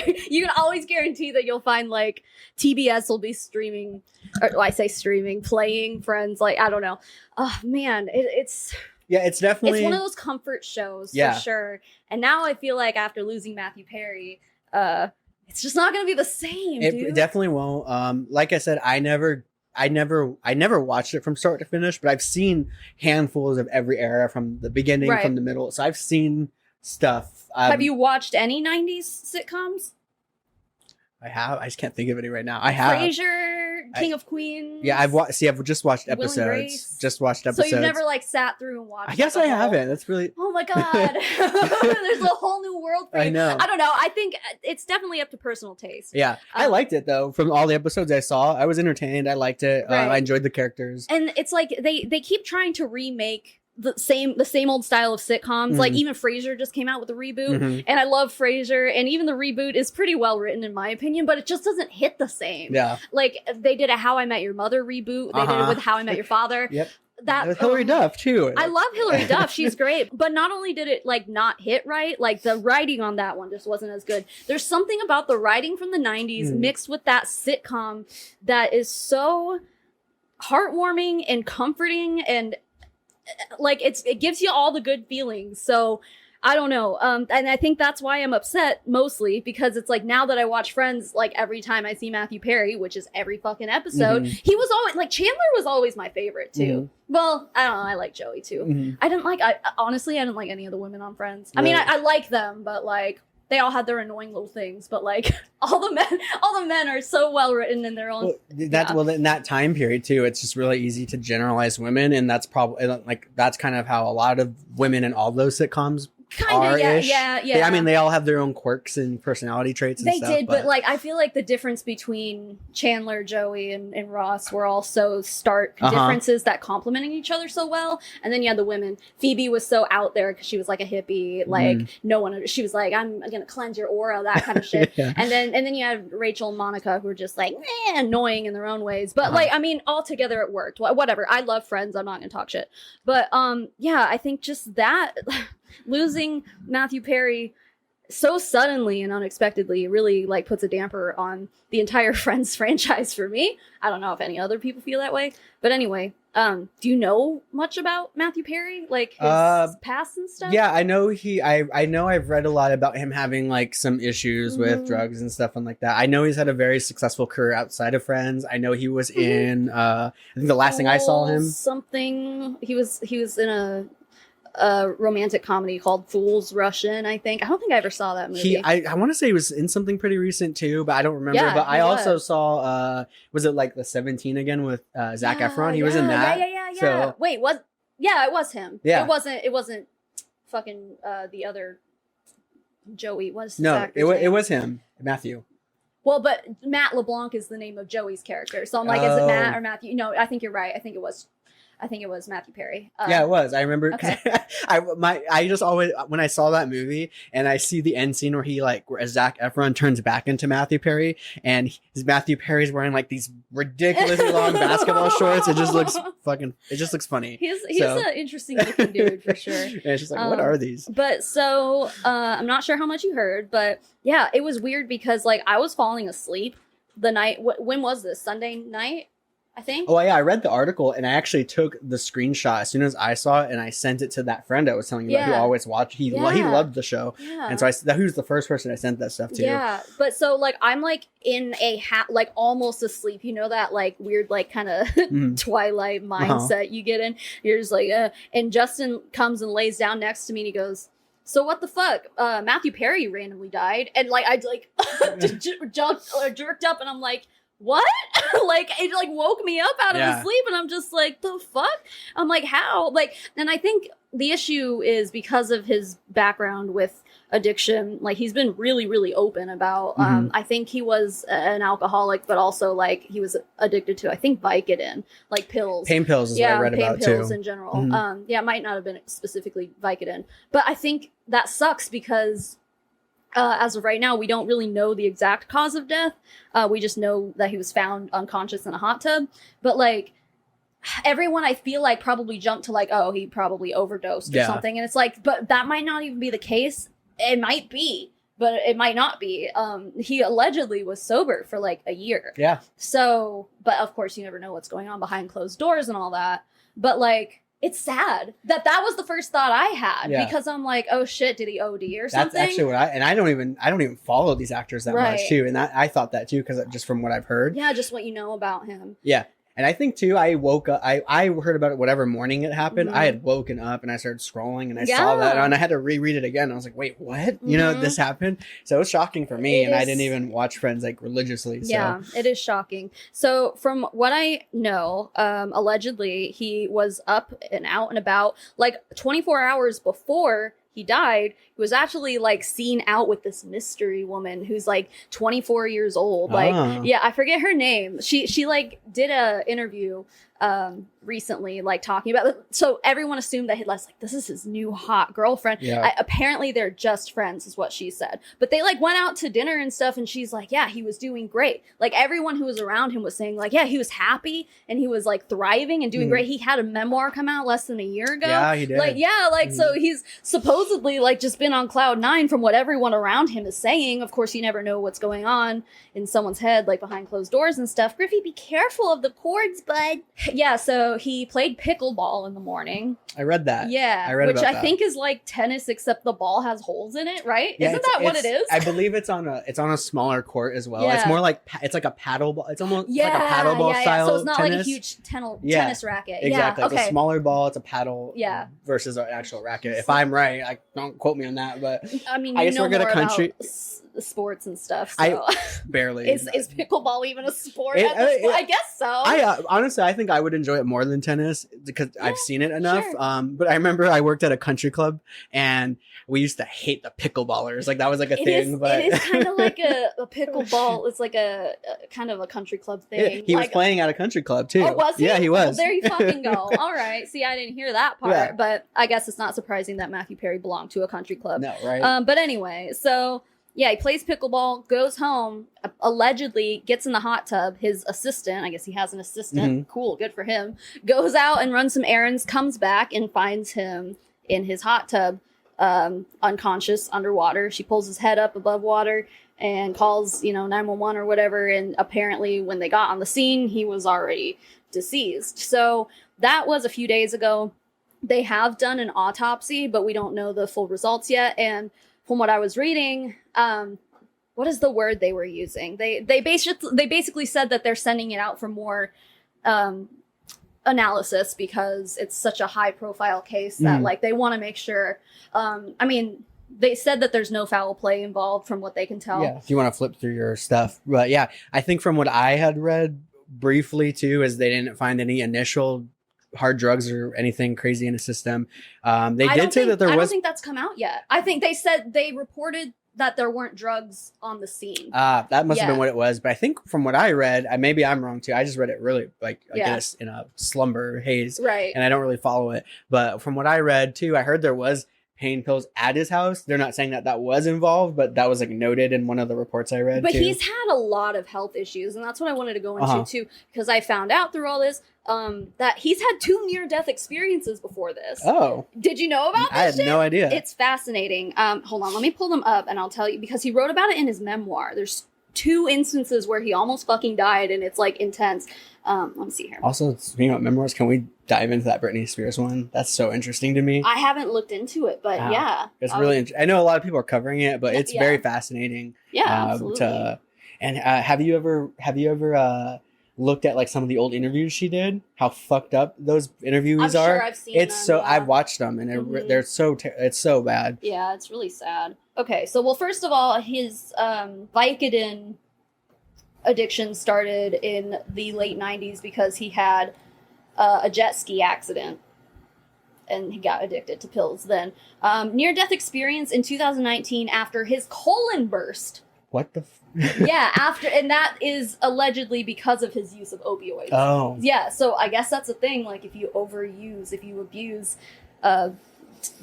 can always guarantee that you'll find like TBS will be streaming, or I say streaming, playing Friends. Like I don't know. Oh man, it's. Yeah, it's definitely... It's one of those comfort shows, for sure. And now I feel like after losing Matthew Perry, it's just not going to be the same, dude. It definitely won't. Like I said, I never watched it from start to finish, but I've seen handfuls of every era from the beginning, from the middle. So I've seen stuff. Have you watched any 90s sitcoms? I have. I just can't think of any right now. I have. Frasier, King of Queens. Yeah, I've just watched episodes. Just watched episodes. So you've never like sat through and watched. I guess I haven't. That's really. Oh my god! There's a whole new world for you. I know. I don't know. I think it's definitely up to personal taste. Yeah, I liked it though. From all the episodes I saw, I was entertained. I liked it. I enjoyed the characters. And it's like they keep trying to remake the same old style of sitcoms. Like even Frasier just came out with a reboot, and I love Frasier, and even the reboot is pretty well written in my opinion, but it just doesn't hit the same. Yeah, like they did a How I Met Your Mother reboot. They did it with How I Met Your Father. Yep. that with Hillary Duff too. I love Hillary Duff. She's great. But not only did it like not hit right, like the writing on that one just wasn't as good. There's something about the writing from the 90s mixed with that sitcom that is so heartwarming and comforting, and like it gives you all the good feelings. So I don't know. And I think that's why I'm upset mostly, because it's like now that I watch Friends, like every time I see Matthew Perry, which is every fucking episode, he was always like, Chandler was always my favorite too. Well, I don't know. I like Joey too. Honestly, I didn't like any of the women on Friends. I mean, I like them, but like they all had their annoying little things, but like all the men are so well written in their own. Well, in that time period too, it's just really easy to generalize women, and that's probably like that's kind of how a lot of women in all those sitcoms yeah. I mean, they all have their own quirks and personality traits and stuff. They did, but like I feel like the difference between Chandler, Joey, and Ross were all so stark differences that complementing each other so well. And then you had the women. Phoebe was so out there because she was like a hippie, like she was like, I'm gonna cleanse your aura, that kind of shit. And then you had Rachel and Monica, who were just like annoying in their own ways. But like, I mean, all together it worked. Whatever. I love Friends. I'm not gonna talk shit. But yeah, I think just that. Losing Matthew Perry so suddenly and unexpectedly really like puts a damper on the entire Friends franchise for me. I don't know if any other people feel that way, but anyway, do you know much about Matthew Perry, like his past and stuff? Yeah, I know I know I've read a lot about him having like some issues with drugs and stuff and like that. I know he's had a very successful career outside of Friends. I know he was in I think the last thing I saw him he was in a romantic comedy called Fools Rush In, I think. I don't think I ever saw that movie. I want to say he was in something pretty recent too, but I don't remember. But I also saw was it like the 17 again with Zac Efron? He was in that. Yeah. So, wait, it was him. Yeah. It wasn't fucking the other Joey. It was him, Matthew. Well, but Matt LeBlanc is the name of Joey's character. So I'm like, is it Matt or Matthew? No, I think you're right. I think it was Matthew Perry. Yeah, it was. I remember. Okay. I just always, when I saw that movie and I see the end scene where Zac Efron turns back into Matthew Perry and Matthew Perry's wearing like these ridiculously long basketball shorts. It just looks funny. He's an interesting looking dude for sure. And it's just like, what are these? But so, I'm not sure how much you heard, but yeah, it was weird because like I was falling asleep the night. When was this? Sunday night? I think. Oh yeah, I read the article and I actually took the screenshot as soon as I saw it and I sent it to that friend I was telling you about who always watched. He loved the show, and so he was the first person I sent that stuff to. Yeah, but so like I'm like in a like almost asleep. You know that like weird like kind of Twilight mindset you get in. You're just like, and Justin comes and lays down next to me and he goes, "So what the fuck? Matthew Perry randomly died," and like I like jerked up and I'm like, what? Like it like woke me up out of sleep and I'm just like, the fuck? I'm like, how? Like, and I think the issue is because of his background with addiction, like he's been really, really open about, I think he was an alcoholic, but also like he was addicted to, I think Vicodin, like pills. Pain pills is what I read about too. Pain pills in general. It might not have been specifically Vicodin, but I think that sucks because as of right now, we don't really know the exact cause of death. We just know that he was found unconscious in a hot tub. But like everyone, I feel like probably jumped to like, oh, he probably overdosed or something. And it's like, but that might not even be the case. It might be, but it might not be. He allegedly was sober for like a year. Yeah. So, but of course, you never know what's going on behind closed doors and all that. But like, it's sad that was the first thought I had because I'm like, oh shit, did he OD or something? That's actually what I don't even follow these actors that much too, and I thought that too because just from what I've heard. Yeah, just what you know about him. Yeah. And I think too, I woke up, I heard about it whatever morning it happened. I had woken up and I started scrolling and I saw that and I had to reread it again. I was like, wait, what? You know, this happened? So it was shocking for me I didn't even watch Friends like religiously. So. Yeah, it is shocking. So from what I know, allegedly he was up and out and about like 24 hours before he died. He was actually like seen out with this mystery woman who's like 24 years old. Like, yeah, I forget her name. She like did a interview recently, like talking about it. So everyone assumed that Hitler's like, this is his new hot girlfriend. Yeah. Apparently they're just friends is what she said. But they like went out to dinner and stuff, and she's like, yeah, he was doing great. Like everyone who was around him was saying like, yeah, he was happy and he was like thriving and doing great. He had a memoir come out less than a year ago. Yeah, he did. Like, yeah, like so he's supposedly like just been on cloud nine from what everyone around him is saying. Of course, you never know what's going on in someone's head, like behind closed doors and stuff. Griffey, be careful of the cords, bud. Yeah, so he played pickleball in the morning. I read that. Yeah, I read which about I that. think is like tennis, except the ball has holes in it, right? Yeah, Isn't that what it is? I believe it's on a smaller court as well. Yeah. It's more like it's like a paddle ball. It's almost Yeah, like a paddle ball style. So it's not tennis. like a huge tennis racket. Exactly. Yeah, It's okay. a smaller ball. It's a paddle. Yeah. Versus an actual racket. If I'm right, don't quote me on that, but I mean, I you guess know we're gonna more country. about sports and stuff. So. I barely. Is pickleball even a sport? I guess so. Honestly, I think I would enjoy it more than tennis because I've seen it enough. Sure. But I remember I worked at a country club and we used to hate the pickleballers. Like that was like a thing. But it is kind of like a pickleball. It's like a kind of a country club thing. He was playing at a country club too. Oh, was he? Yeah, he was. Well, there you fucking go. All right. See, I didn't hear that part, Yeah. but I guess it's not surprising that Matthew Perry belonged to a country club. No, right? But anyway, so yeah, he plays pickleball, goes home, allegedly gets in the hot tub. His assistant, I guess he has an assistant. Cool, good for him. Goes out and runs some errands, comes back and finds him in his hot tub, unconscious, underwater. She pulls his head up above water and calls, 911 or whatever. And apparently when they got on the scene, he was already deceased. So that was a few days ago. They have done an autopsy, but we don't know the full results yet. And from what I was reading, what is the word they were using? They basically said that they're sending it out for more analysis because it's such a high profile case that like they want to make sure. I mean, they said that there's no foul play involved from what they can tell. Yeah, if you want to flip through your stuff. But yeah, I think from what I had read briefly too is they didn't find any initial hard drugs or anything crazy in the system. They did say that there was. I don't think that's come out yet. I think they reported that there weren't drugs on the scene. That must have been what it was. But I think from what I read, maybe I'm wrong too. I just read it really I guess in a slumber haze, right? And I don't really follow it. But from what I read too, I heard there was pain pills at his house. They're not saying that was involved, but that was noted in one of the reports I read. But too. He's had a lot of health issues, and that's what I wanted to go into too, because I found out through all this that he's had 2 near-death experiences before this. Oh. Did you know about this? I had no idea. It's fascinating. Hold on, let me pull them up and I'll tell you, because he wrote about it in his memoir. There's 2 instances where he almost fucking died, and it's intense. Let me see here. Also, speaking of memoirs, can we dive into that Britney Spears one? That's so interesting to me. I haven't looked into it, but yeah. It's really I know a lot of people are covering it, but it's very fascinating. Yeah, absolutely. And have you ever looked at some of the old interviews she did? How fucked up those interviews are? Sure I've seen them, I've watched them, and they're it's so bad. Yeah, it's really sad. Okay, so first of all, his Vicodin addiction started in the late 90s because he had a jet ski accident and he got addicted to pills then. Near-death experience in 2019 after his colon burst. What the yeah, and that is allegedly because of his use of opioids. Oh. Yeah, so I guess that's a thing. If you abuse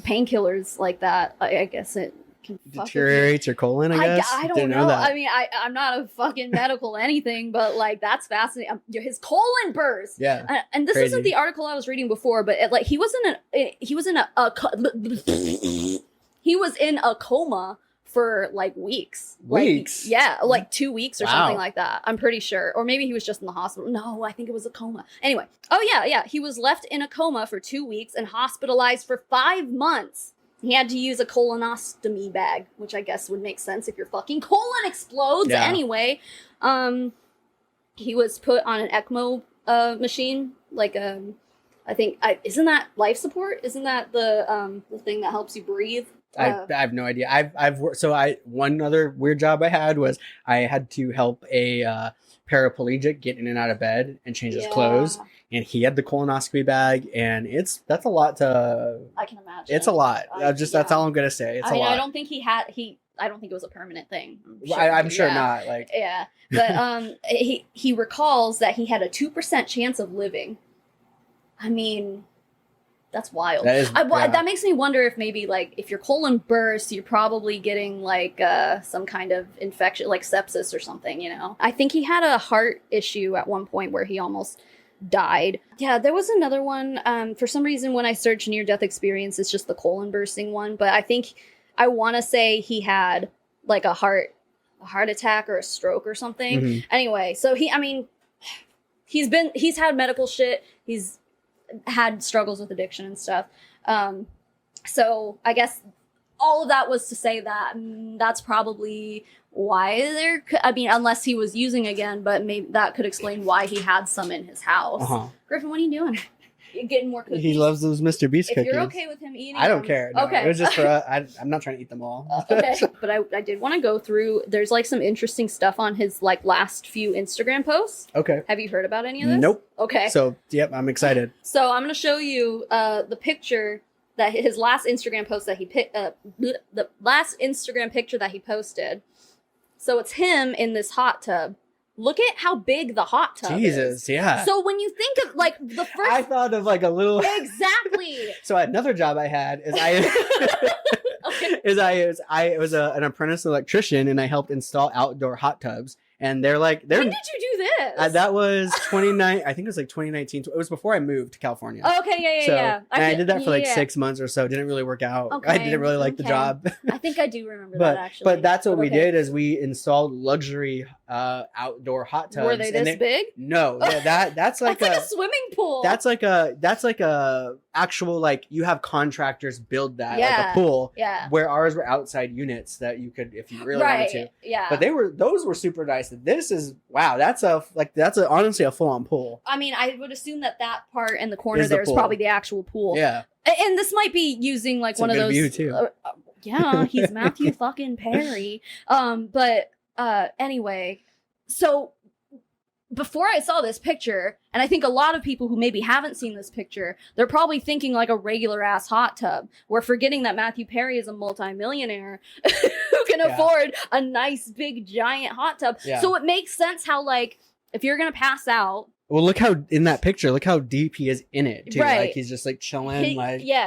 painkillers like that, I guess it can deteriorates your colon, I guess. I don't know. I mean, I'm not a fucking medical anything, but that's fascinating. His colon burst. Yeah. And this crazy. isn't the article I was reading before, but he was in a coma for weeks. Weeks? Yeah, 2 weeks or something like that. I'm pretty sure. Or maybe he was just in the hospital. No, I think it was a coma. Anyway. Oh, yeah. He was left in a coma for 2 weeks and hospitalized for 5 months. He had to use a colonostomy bag, which I guess would make sense if your fucking colon explodes. Yeah. Anyway, he was put on an ECMO machine. I think, isn't that life support? Isn't that the thing that helps you breathe? I have no idea. I've worked. One other weird job I had was I had to help a paraplegic get in and out of bed and change his clothes, and he had the colonoscopy bag, and that's a lot to. I can imagine. It's a lot. That's all I'm gonna say. It's a lot. I don't think I don't think it was a permanent thing. I'm sure not. Yeah, but he recalls that he had a 2% chance of living. I mean, that's wild. That makes me wonder if maybe, like, if your colon bursts, you're probably getting, like, some kind of infection, like sepsis or something, you know? I think he had a heart issue at one point where he almost died. Yeah, there was another one. For some reason, when I search near-death experience, it's just the colon bursting one. But I want to say he had, like, a heart attack or a stroke or something. Mm-hmm. Anyway, so he's had medical shit. He's had struggles with addiction and stuff. So I guess all of that was to say that that's probably why unless he was using again, but maybe that could explain why he had some in his house. Uh-huh. Griffin, what are you doing? You're getting more cookies. He loves those Mr. Beast cookies. If you're okay with him eating I don't care. No, okay. It was just for I'm not trying to eat them all. Okay. But I did want to go through, there's like some interesting stuff on his like last few Instagram posts. Okay. Have you heard about any of this? Nope. Okay. So, yep, I'm excited. So I'm going to show you the picture that his last Instagram post that he the last Instagram picture that he posted. So it's him in this hot tub. Look at how big the hot tub is. Yeah. So when you think of like the first, I thought of like a little exactly. So another job I had is I was an apprentice electrician and I helped install outdoor hot tubs. And they're when did you do this? That was 29. I think it was like 2019. It was before I moved to California. Oh, okay, yeah. And I did that for like 6 months or so. Didn't really work out. Okay, I didn't really like the job. I think I do remember that actually. But that's what we did is we installed luxury outdoor hot tubs. Were they this big? No, that's like a swimming pool. That's like a actual like you have contractors build that like a pool. Yeah. Where ours were outside units that you could if you really wanted to. Yeah. But those were super nice. This is wow. That's honestly a full on pool. I mean, I would assume that part in the corner there is probably the actual pool. Yeah. And this might be using like one of those. View too. Yeah, he's Matthew fucking Perry. But anyway, so before I saw this picture, and I think a lot of people who maybe haven't seen this picture, they're probably thinking like a regular ass hot tub. We're forgetting that Matthew Perry is a multimillionaire who can afford a nice big giant hot tub. Yeah. So it makes sense how like if you're gonna pass out. Well, look how in that picture, look how deep he is in it too. Right. Like he's just like chilling.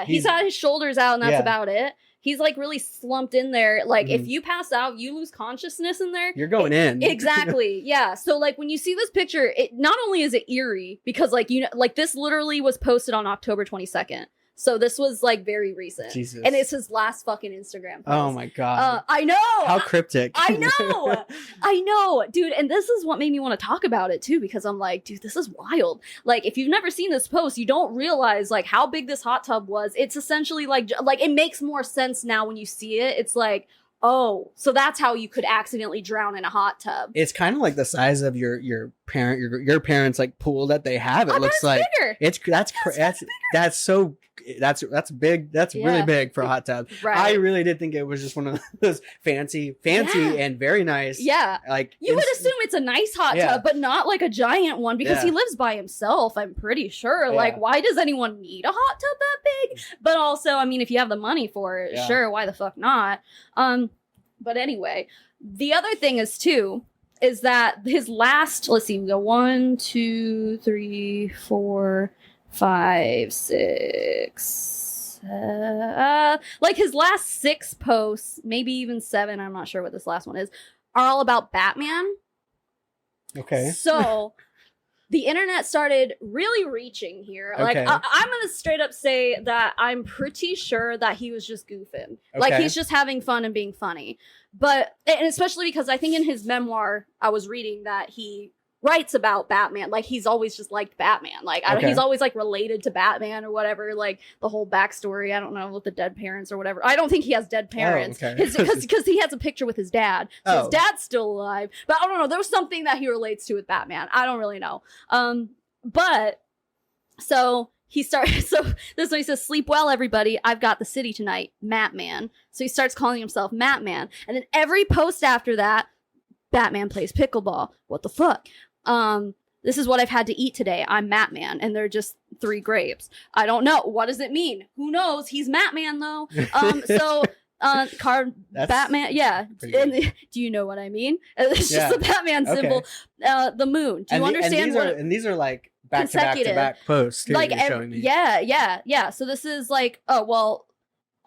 He's got his shoulders out and that's about it. He's like really slumped in there. Like if you pass out, you lose consciousness in there. You're going in. Exactly. Yeah. So like when you see this picture, it not only is it eerie because like like this literally was posted on October 22nd. So this was like very recent. Jesus. And it's his last fucking Instagram post. Oh my God. I know. How cryptic. I know. Dude, and this is what made me want to talk about it too, because I'm like, dude, this is wild. Like if you've never seen this post, you don't realize like how big this hot tub was. It's essentially like it makes more sense now when you see it. It's like, oh, so that's how you could accidentally drown in a hot tub. It's kind of like the size of your parents like pool that they have. It looks like bigger. That's big. That's really big for a hot tub. Right. I really did think it was just one of those fancy and very nice. Yeah. Like you would assume it's a nice hot tub, but not like a giant one because he lives by himself. I'm pretty sure. Yeah. Like, why does anyone need a hot tub that big? But also, I mean, if you have the money for it, sure, why the fuck not? But anyway, the other thing is that his last, let's see, we go 1, 2, 3, 4, 5, 6, like his last 6 posts, maybe even 7, I'm not sure what this last one is, are all about Batman. Okay. So the internet started really reaching here. Like, I'm going to straight up say that I'm pretty sure that he was just goofing. Okay. Like, he's just having fun and being funny. But, and especially because I think in his memoir, I was reading that he writes about Batman. Like, he's always just liked Batman. Like, he's always, like, related to Batman or whatever. Like, the whole backstory. I don't know, with the dead parents or whatever. I don't think he has dead parents. Because he has a picture with his dad. So his dad's still alive. But I don't know. There was something that he relates to with Batman. I don't really know. But, so he starts, so this one he says, "Sleep well, everybody. I've got the city tonight. Matman." So he starts calling himself Matman. And then every post after that, Batman plays pickleball. What the fuck? This is what I've had to eat today. I'm Matman. And they're just 3 grapes. I don't know. What does it mean? Who knows? He's Matman though. Batman. Yeah. And do you know what I mean? It's just a Batman symbol. The moon. Do you understand these are like back posts too, like showing me. Yeah. So this is like, oh well,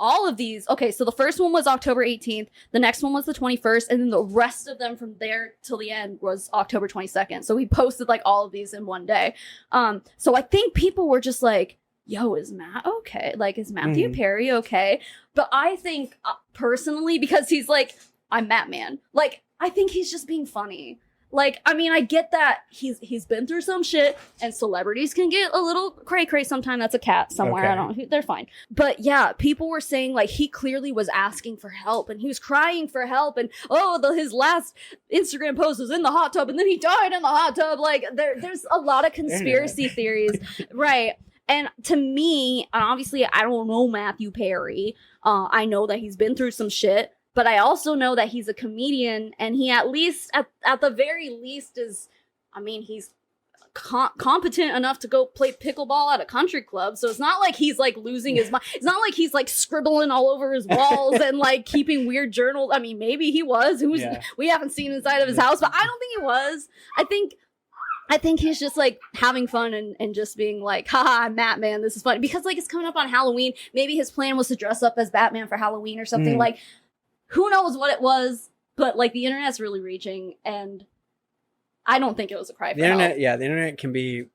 all of these. Okay, so the first one was October 18th. The next one was the 21st, and then the rest of them from there till the end was October 22nd. So he posted like all of these in one day. So I think people were just like, yo, is Matt okay? Like, is Matthew Perry okay? But I think personally, because he's like, I'm Matt Man. Like, I think he's just being funny. Like, I mean, I get that he's been through some shit, and celebrities can get a little cray-cray sometimes. That's a cat somewhere. Okay. I don't know. They're fine. But yeah, people were saying, like, he clearly was asking for help, and he was crying for help, and his last Instagram post was in the hot tub, and then he died in the hot tub. Like, there's a lot of conspiracy theories. Right. And to me, obviously, I don't know Matthew Perry. I know that he's been through some shit. But I also know that he's a comedian, and he at least, at the very least, is, I mean, he's competent enough to go play pickleball at a country club. So it's not like he's like losing his mind. It's not like he's like scribbling all over his walls and like keeping weird journals. I mean, maybe he was. We haven't seen inside of his house, but I don't think he was. I think he's just like having fun and just being like, haha, I'm Batman. This is funny. Because like it's coming up on Halloween. Maybe his plan was to dress up as Batman for Halloween or something. Like, who knows what it was, but like the internet's really reaching, and I don't think it was a cry for help. Yeah, the internet can be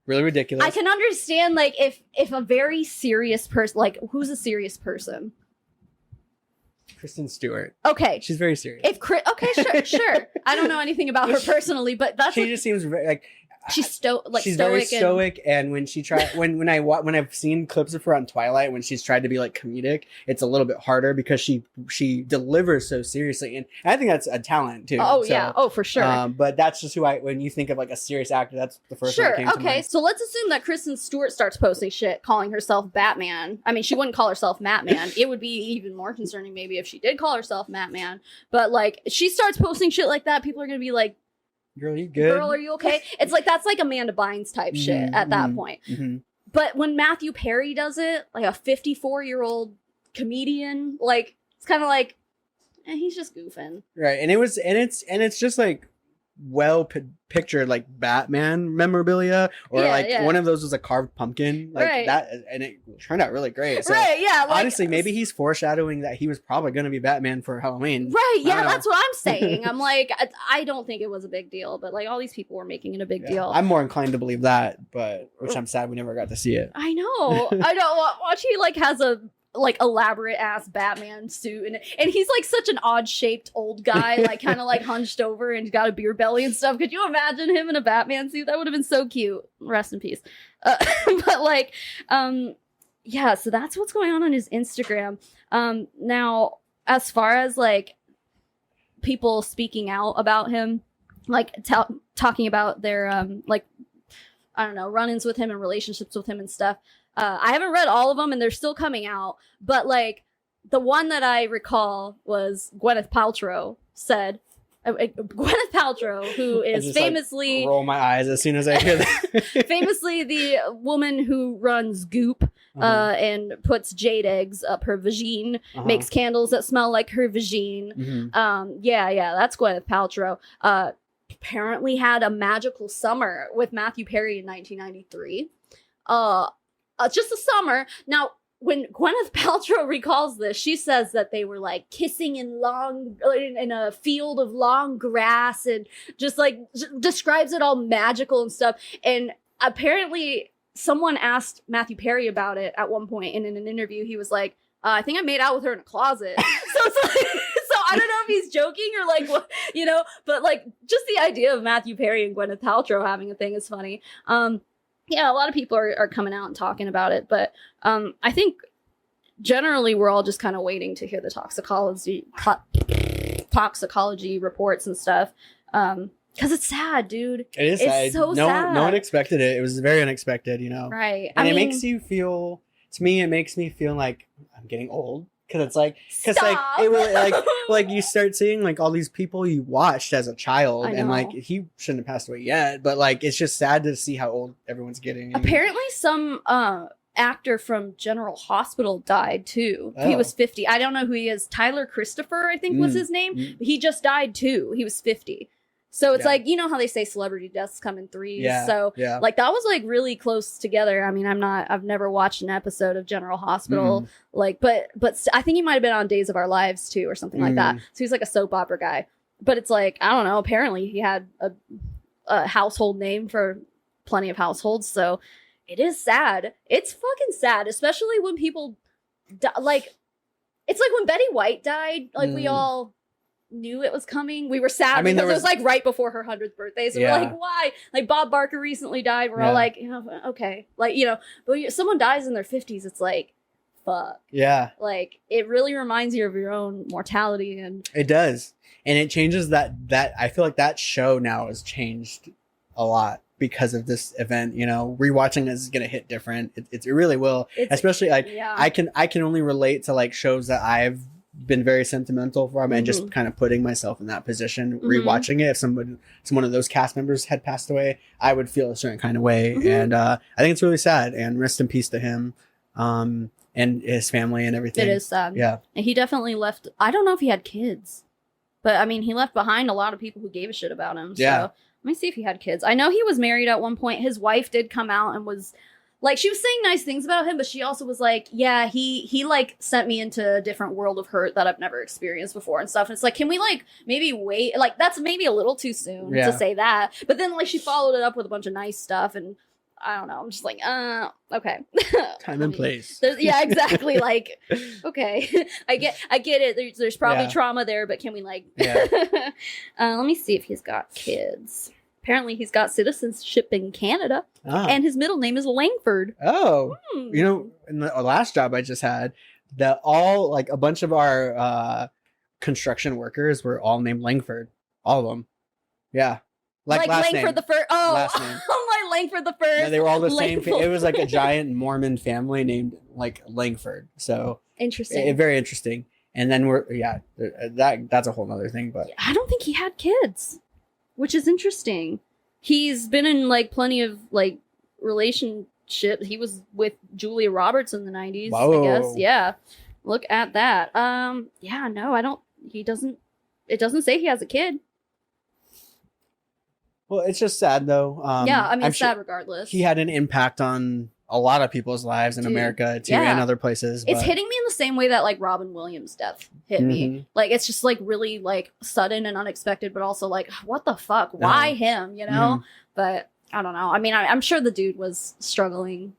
really ridiculous. I can understand like if a very serious person, like who's a serious person? Kristen Stewart. Okay, she's very serious. Sure. I don't know anything about her personally, but she just seems very, like. She's she's very stoic, and when she when I've seen clips of her on Twilight, when she's tried to be like comedic, it's a little bit harder because she delivers so seriously, and I think that's a talent too. Oh, for sure. But that's just when you think of like a serious actor, that's the first one that came to mind. So let's assume that Kristen Stewart starts posting shit, calling herself Batman. I mean, she wouldn't call herself Matman. It would be even more concerning maybe if she did call herself Matman. But like, she starts posting shit like that, people are gonna be like, girl, you good? Girl, are you okay? It's like, that's like Amanda Bynes type shit at that point. But when Matthew Perry does it, like a 54-year-old comedian, like, it's kind of like, he's just goofing. Right. And it's just like pictured like Batman memorabilia, or one of those was a carved pumpkin, like that, and it turned out really great. So like, honestly, maybe he's foreshadowing that he was probably going to be Batman for Halloween. Right. Yeah, that's what I'm saying. I'm like, I don't think it was a big deal, but like all these people were making it a big deal. I'm more inclined to believe that, but which I'm sad we never got to see it. I know. Watch, he like has a like elaborate ass Batman suit, and he's like such an odd shaped old guy, like kind of like hunched over and got a beer belly and stuff. Could you imagine him in a Batman suit? That would have been so cute. Rest in peace. But like, yeah, so that's what's going on his Instagram. Now, as far as like people speaking out about him, like talking about their like, I don't know, run-ins with him and relationships with him and stuff. I haven't read all of them, and they're still coming out. But like, the one that I recall was Gwyneth Paltrow said. Gwyneth Paltrow, who is famously like, roll my eyes as soon as I hear that. Famously the woman who runs Goop, and puts jade eggs up her vagine, makes candles that smell like her vagine. That's Gwyneth Paltrow. Apparently had a magical summer with Matthew Perry in 1993. Just a summer. Now, when Gwyneth Paltrow recalls this, she says that they were like kissing in a field of long grass, and just like describes it all magical and stuff. And apparently someone asked Matthew Perry about it at one point, and in an interview he was like, I think I made out with her in a closet. So it's like, so I don't know if he's joking or like what, but like just the idea of Matthew Perry and Gwyneth Paltrow having a thing is funny. Yeah, a lot of people are coming out and talking about it, but I think generally we're all just kind of waiting to hear the toxicology reports and stuff, because it's sad, dude. It is sad. It's so sad. No one expected it. It was very unexpected, Right. And it makes you feel. To me, it makes me feel like I'm getting old. Because it's like, it really, like you start seeing like all these people you watched as a child, and like he shouldn't have passed away yet, but like it's just sad to see how old everyone's getting. Apparently, some actor from General Hospital died too. He was 50. I don't know who he is. Tyler Christopher, I think was his name. He just died too. He was 50. So it's like, you know how they say celebrity deaths come in threes. Yeah. So Yeah. like that was like really close together. I mean, I've never watched an episode of General Hospital. Like, but I think he might have been on Days of Our Lives too, or something like that. So he's like a soap opera guy. But it's like, I don't know. Apparently he had a household name for plenty of households. So it is sad. It's fucking sad, especially when people like, it's like when Betty White died, like we all knew it was coming. We were sad because it was like right before her 100th birthday. So we're like, why? Like Bob Barker recently died. We're all like, you know, okay. Like, you know, but when someone dies in their 50s, it's like, fuck. Yeah. Like it really reminds you of your own mortality. And it does. And it changes that I feel like that show now has changed a lot because of this event. You know, rewatching is going to hit different. It really will. Especially like I can only relate to like shows that I've been very sentimental from and just kind of putting myself in that position, rewatching it. If someone of those cast members had passed away, I would feel a certain kind of way. And I think it's really sad, and rest in peace to him and his family and everything. It is sad. Yeah. And he definitely left. I don't know if he had kids, but I mean, he left behind a lot of people who gave a shit about him. So let me see if he had kids. I know he was married at one point. His wife did come out and was like, she was saying nice things about him, but she also was like, yeah, he like sent me into a different world of hurt that I've never experienced before and stuff. And it's like, can we like maybe wait? Like, that's maybe a little too soon to say that. But then like she followed it up with a bunch of nice stuff, and I don't know. I'm just like, okay. Time and place. Yeah, exactly. Like, okay. I get it. There's probably trauma there, but can we like, let me see if he's got kids. Apparently he's got citizenship in Canada, and his middle name is Langford. Oh, you know, in the last job I just had, that all like a bunch of our construction workers were all named Langford. All of them. Yeah. Like last Langford name. The first. Oh, last name. I'm like Langford the first. Yeah, they were all the same. It was like a giant Mormon family named like Langford. So interesting. Very interesting. And then that's a whole nother thing. But I don't think he had kids, which is interesting. He's been in like plenty of like relationships. He was with Julia Roberts in the 90s, I guess. Yeah. Look at that. Yeah, no, I don't. It doesn't say he has a kid. Well, it's just sad though. Yeah, I mean, it's sad regardless. He had an impact on a lot of people's lives in America too, and other places. It's hitting me in the same way that like Robin Williams' death hit me. Like it's just like really like sudden and unexpected, but also like what the fuck? Why him? You know? But I don't know. I mean, I'm sure the dude was struggling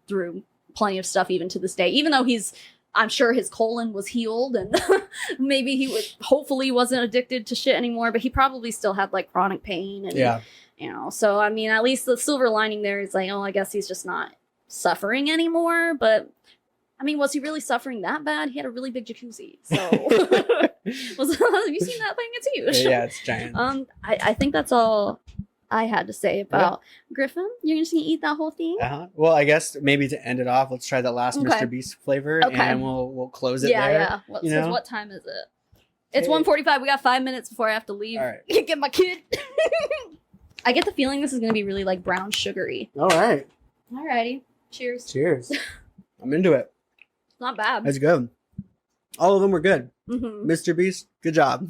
through plenty of stuff even to this day. Even though I'm sure his colon was healed and maybe hopefully wasn't addicted to shit anymore, but he probably still had like chronic pain and you know. So I mean, at least the silver lining there is like, oh, I guess he's just not suffering anymore. But I mean, was he really suffering that bad? He had a really big jacuzzi. So have you seen that thing? It's huge. Yeah, it's giant. I think that's all I had to say about Griffin. You're just gonna eat that whole thing? Well, I guess maybe to end it off, let's try the last Mr. Beast flavor, and we'll close it there. Yeah. What time is it? It's 1:45. We got 5 minutes before I have to leave. All right. Get my kid. I get the feeling this is gonna be really like brown sugary. All right. Alrighty. Cheers. Cheers. I'm into it. Not bad. That's good. All of them were good. Mr. Beast, good job.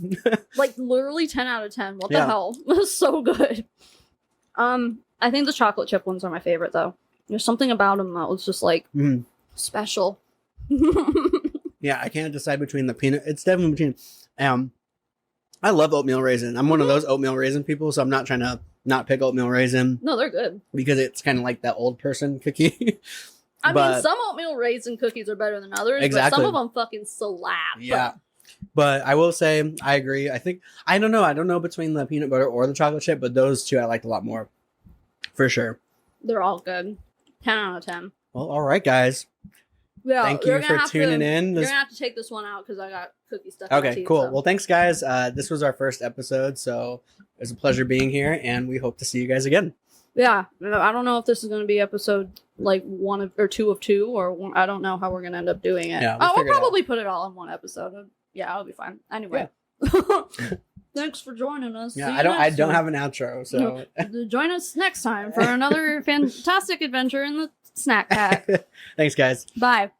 Like literally 10 out of 10. What the hell? It was so good. I think the chocolate chip ones are my favorite though. There's something about them that was just like special. Yeah, I can't decide between the peanut. It's definitely between. I love oatmeal raisin. I'm one of those oatmeal raisin people, so I'm not trying to not pick oatmeal raisin. No, they're good because it's kind of like that old person cookie. I mean, some oatmeal raisin cookies are better than others, but some of them fucking slap. Yeah. But I will say, I agree. I don't know between the peanut butter or the chocolate chip, but those two I liked a lot more. For sure. They're all good. 10 out of 10. Well, all right, guys. Yeah, thank you for tuning in. You're going to have to take this one out because I got cookie stuff. Okay, cool. So. Well, thanks, guys. This was our first episode, so it was a pleasure being here, and we hope to see you guys again. Yeah, I don't know if this is going to be episode like 1 or 2 of 2, or I don't know how we're going to end up doing it. Yeah, we'll probably put it all in one episode. Yeah, I'll be fine. Anyway, thanks for joining us. Yeah, I don't have an outro, so join us next time for another fantastic adventure in the snack pack. Thanks, guys. Bye.